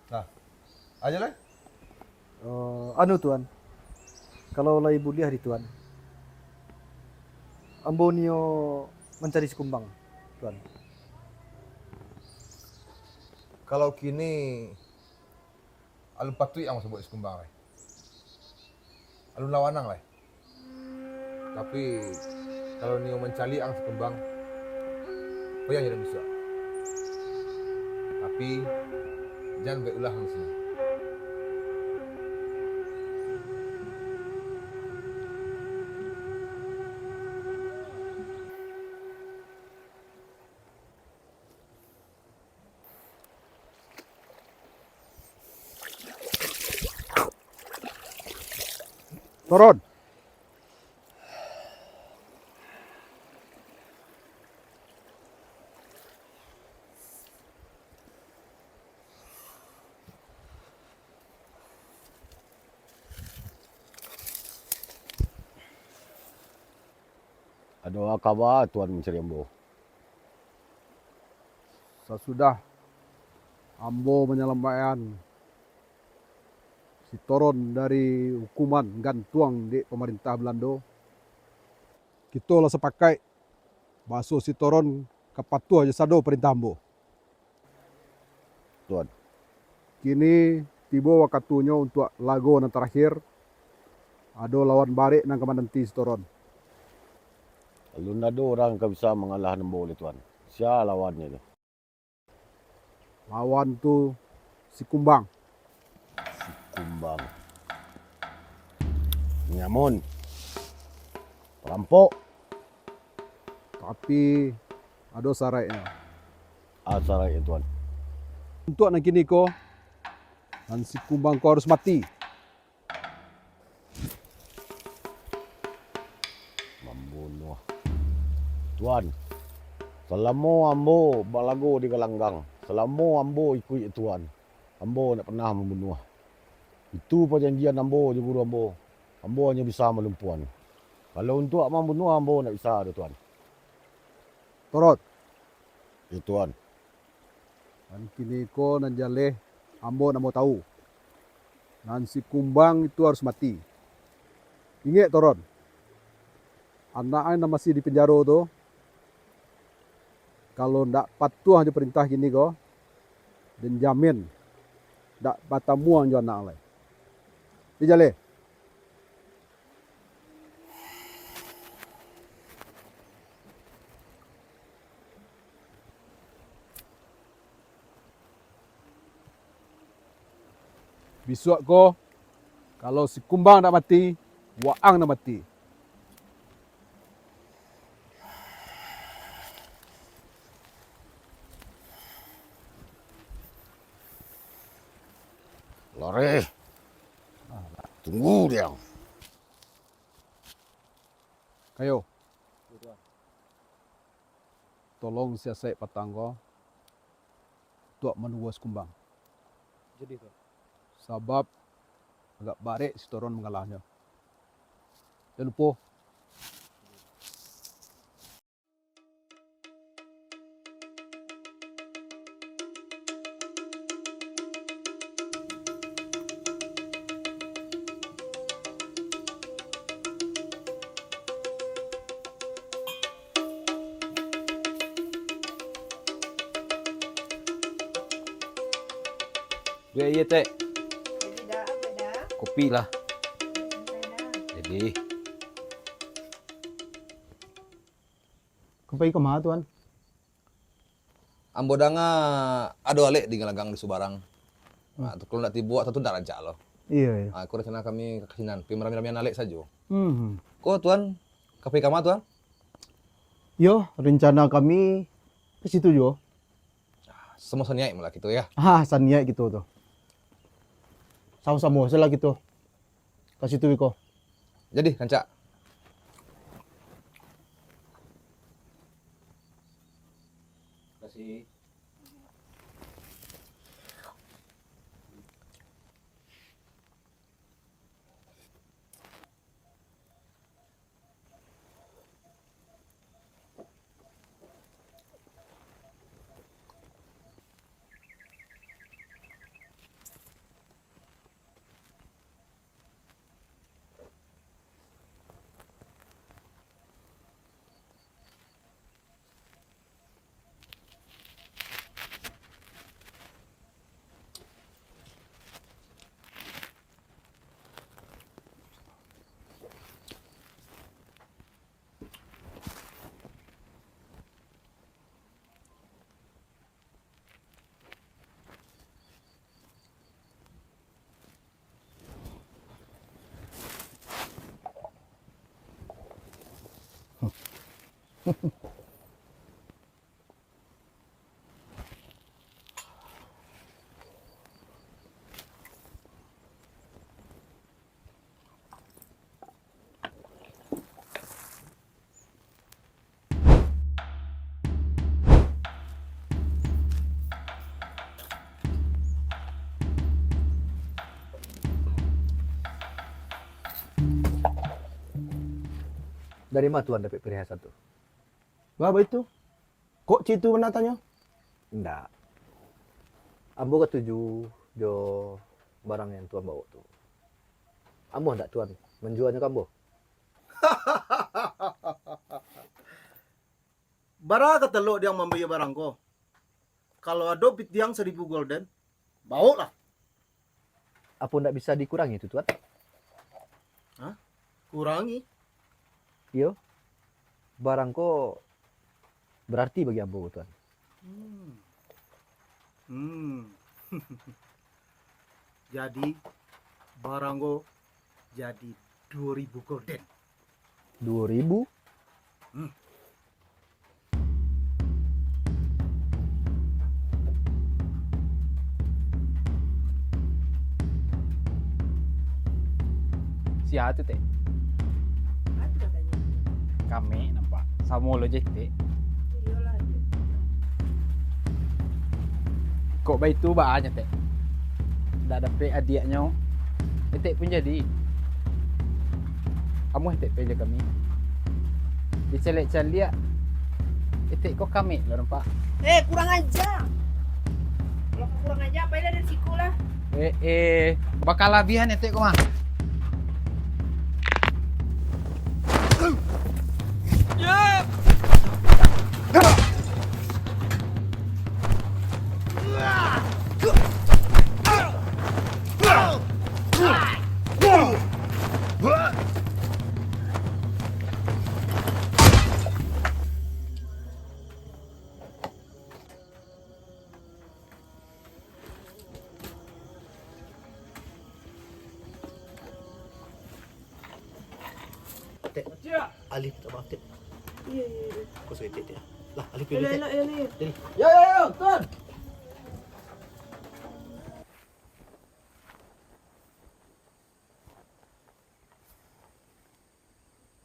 Nah, aja lah. Anu tuan, kalau lagi buliah di tuan, Ambonio mencari sekumbang tuan. Kalau kini alun patui yang sebut sekumbang lah. Alun lawanang lah. Tapi kalau Nio mencari ang sekumbang, apa yang tidak bisa. Tapi jangan berulah di sini. Turun. Ada kabar tuan mencari Ambo? Sesudah Ambo menyelamatkan si Toron dari hukuman gantung di pemerintah Belanda, kita lah sepakai basuh si Toron kepatuh aja sado perintah Ambo. Tuan. Kini tiba waktunya untuk lagu yang terakhir. Ada lawan Barik nang kemananti setoron. Lalu nado orang ka bisa mengalah nembo oleh tuan. Siapa lawannya tu? Lawan tu si Kumbang. Kumbang. Nyamun. Perampok. Tapi ada syaratnya. Syaratnya tuan. Untuk nak kini ko, dan si Kumbang ko harus mati. Membunuh. Tuan, selama ambo balago di Galanggang, selama ambo ikut tuan, ambo tak pernah membunuh. Itu perjanjian ambo je guru ambo. Ambo hanya bisa melumpuan. Kalau untuk membunuh ambo nak bisa ada tuan. Torot. Ya tuan. Dan kini ko nan jaleh ambo nak mau tahu. Dan si Kumbang itu harus mati. Ingat Toron. Anak yang masih di penjara tu, kalau ndak patuh aja perintah gini ko, dan jamin ndak batamu anjo anak lain. Dijale. Besok ko, kalau si Kumbang nak mati, Waang nak mati. Lari. Tunggu dia. Kayo. Tolong siasat patang ko. Tuak menuas Kumbang. Jadi tu. Sebab agak barik si Toron mengalahnya. Jangan lupa. Dua iya teh. Jadi dah apa dah? Kopi lah. Jadi. Kau pergi ke mana tuan? Ambo danga ado alik di Galanggang di Subarang. Nah, tu kalau nak tibuak tu ndak rancak loh. Iya. Aku rencana kami ke kesinan, pi rame-ramean alik saja. Hmm. Kok tuan, kafe kama tuan? Yo, rencana kami ke situ jo. Semua seniai malah gitu ya. Sania gitu tuh. Sama-sama salah gitu. Ke situ Wiko. Jadi rancak. Kasih. Dari mana tuan dapat perhiasan tu? Apa itu? Kok citu menatanya? Enggak. Ambo ketuju jo barang yang tuan bawa tu. Ambo enggak tuan menjualnya ke ambo? Bara keteluk dia membeli barangku. Kalau ada pitiang 1000 golden, bawa lah. Apa ndak bisa dikurangi itu tuan? Hah? Kurangi? Iyo. Barang ko berarti bagi ambo tuan. Jadi baranggo jadi 2000 golden. 2000? Si hati teh. Kami nampak. Sama lo je teh. Kok baik tu banyak teh. Dah dapat adiknya. Etek pun jadi. Kamu etek pilih kami. Dicelek-celek. Etek kok kami lah nampak. Kurang aja. Kalau kurang aja apa dari siku lah. Bakal labihan etek kau mah. Tek. Alif tak maaf, Tek. Iya. Kau suka Tek. Lah, Alif pilih Tek. Jadi. Yo, tuan.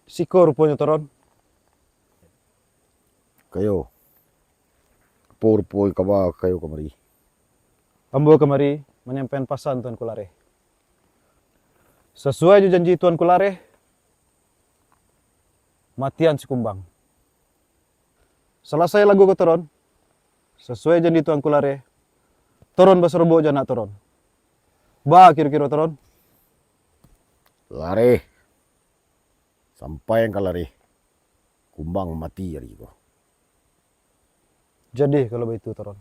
Siko rupanya toron. Kayo. Purpoi kawa kayo kamari. Ambo kemari menyampaikan pesan Tuan Kulare. Sesuai janji Tuan Kulare, matian si Kumbang. Selesai lagu ko toron, sesuai janji Tuan Kulare, toron baserbo jana toron. Ba kira-kira toron? Lare. Sampai yang kalare. Kumbang mati hari ko. Jadi kalau begitu toron.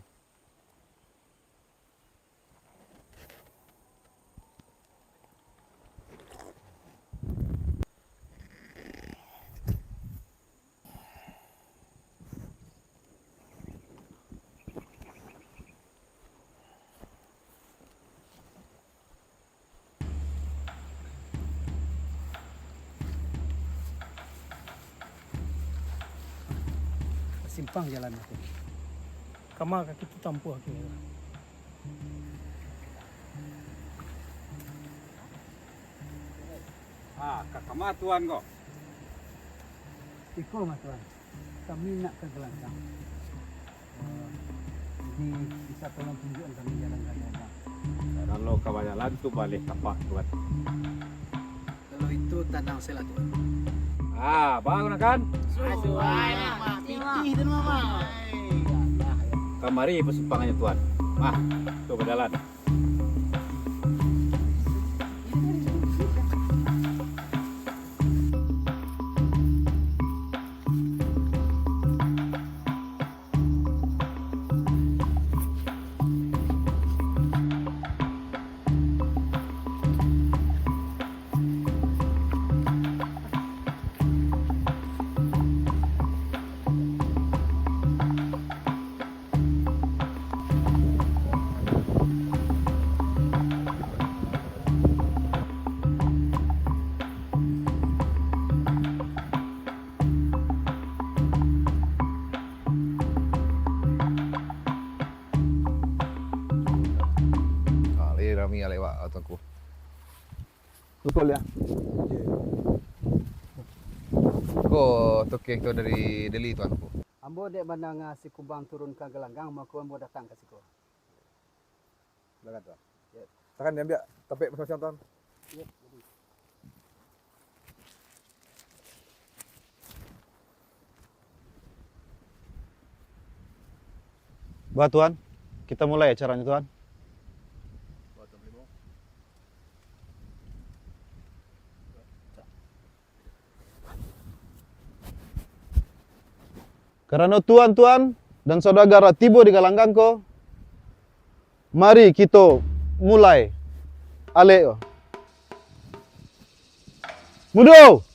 Simpang jalan itu. Kama kita tampuh akhirnya. Kakak tuan kok. Iko mas tuan. Kami nak ke Gelanggang. Jadi bisa tolong tunjukkan kami jalan raya. Kalau kawajalan tu balik tapak tuan. Kalau itu tanang saya tuan. Bangun kan? Sesuai nama. Pitih dan mama. Kamari persimpangannya tuan. Tu berjalan. Rami lewat ataku. Betul ya. Ko tokeng tu dari Delhi tuanku. Ambo dek bandang si Kumbang turun ke Gelanggang, maka ambo datang ke situ. Silakan tuan. Ya. Silakan diambil topik masing-masing tuan. Ya. Bah tuan, kita mulai acaranya tuan. Karena tuan-tuan dan saudara tiba di Gelanggang ko, mari kita mulai Ale ko. Mudo!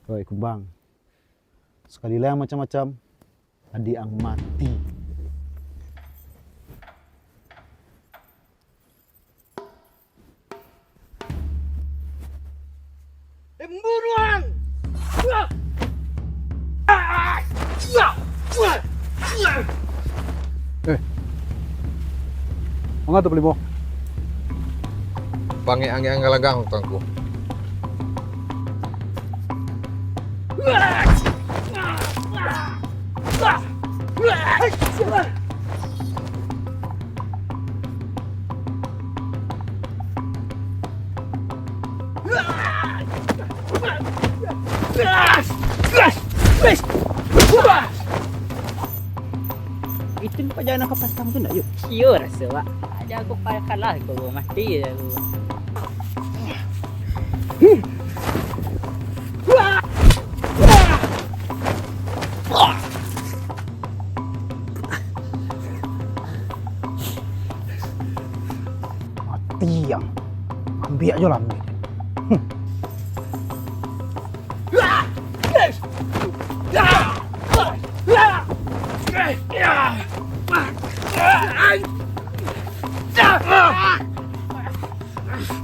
Oi, Kumbang. Sekali lagi macam-macam, adik ang mati. Pembunuhan! Mga to Pelimo. Pange-ange angalagang tangku. Itu ni perjalanan kapal selam tu nak yuk. Yo rasa pak. Ada aku kalah kau mati aku. Mati yang. Ambil aja lah ambil.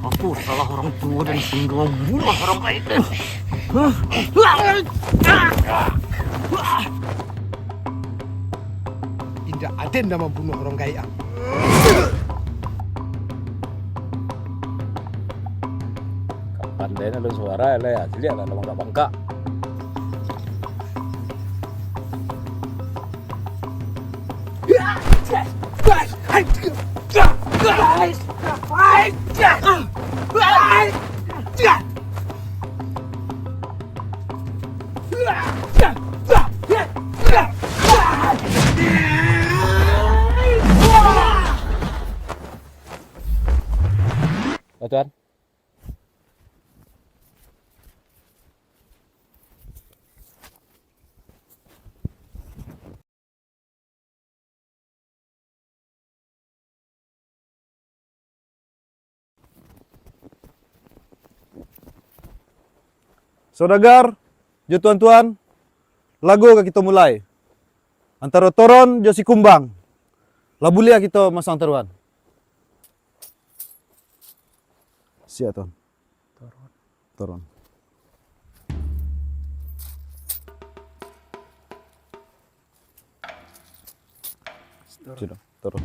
Aku salah orang tua dan sehingga bunuh orang lain. Tidak ada yang membunuh orang kaya. Pandai ada suara lah ya, jadi ada bangka bangka. Tuan. Saudagar, jo tuan-tuan, lagu kita mulai. Antara Toron jo si Kumbang. Labulia kita masang taruhan. Siap tuan. Toron. Sudah, Toron.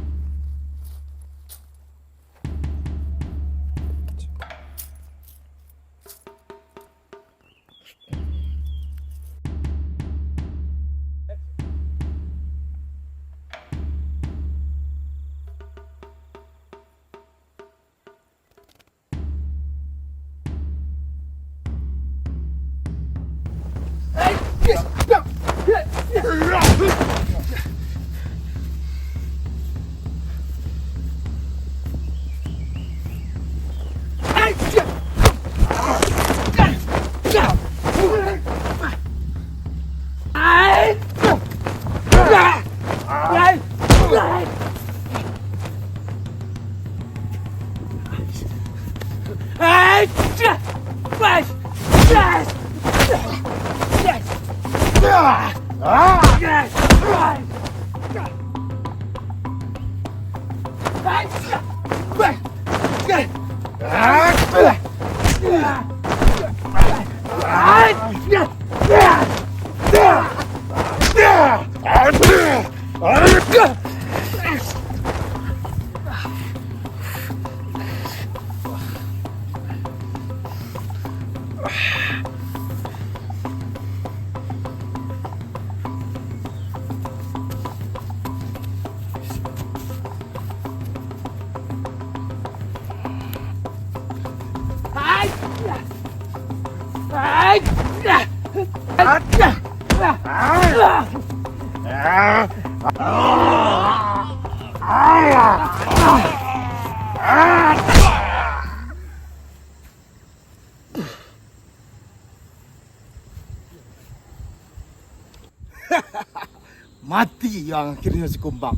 Mati yang akhirnya si Kumbang.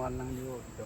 Anang juga gitu.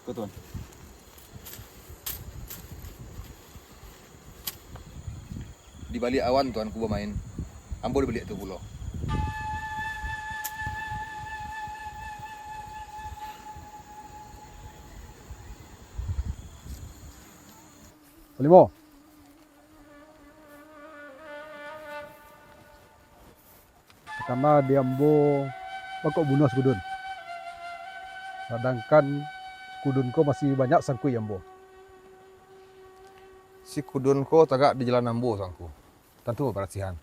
Kau tuan. Di balik awan tuan ku bermain. Ambo di balik tu pulau. Limo. Karena di Ambo bakok bunuh sekudun. Sedangkan sekudunku masih banyak sangkui Ambo. Si kudunku tagak di jalan Ambo sangku. Tentu perhatian.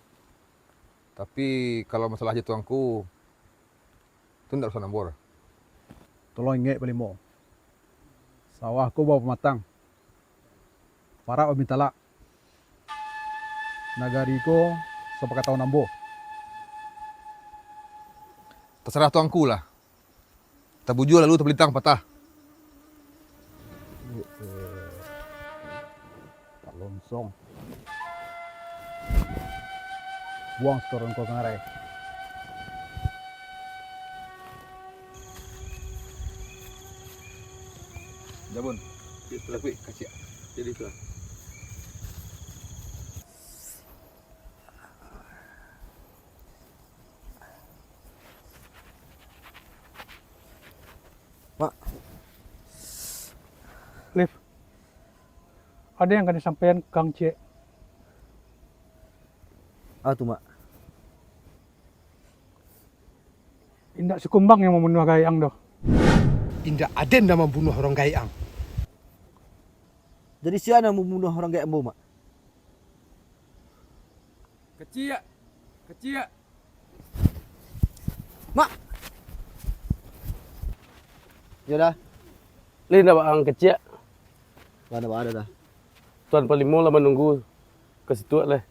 Tapi kalau masalah tuanku, itu tidak usah nambor. Tolong ingat Palimo. Sawahku bawa pematang. Para omintala. Nagariko sepakat tahun ambo. Terserah tuanku lah. Tabujur lalu terbelintang patah. Tak longsong. Buang setoran kau ngarai. Jabun. Dia telah kuih kasih. Jadi itulah. Mak. Liv, ada yang akan disampaikan Kang Cik. Ah tuh mak. Indak Sikumbang yang membunuh Gayang doh. Indah Aden dah membunuh orang Gayang. Jadi siapa yang membunuh orang kayak Ambo, mak? Kecil. Kecil. Mak. Ya dah. Lin dah bang kecil. Mana ada dah. Tuan Palimo lah menunggu ke situ lah.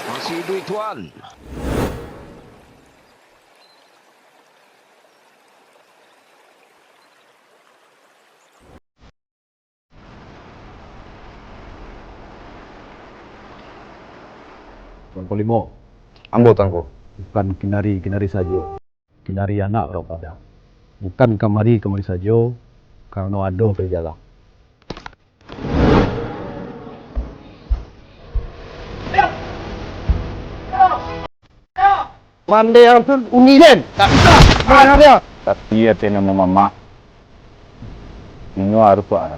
Masih duit tuan. Tuan Palimo. Ambo tuanku. Bukan kinari saja. Kinari anak orang Padang. Bukan kamari saja. Karena ada perjalanan. Mande yang tu unilen. Tapi ya tena mama. Ini harus buat.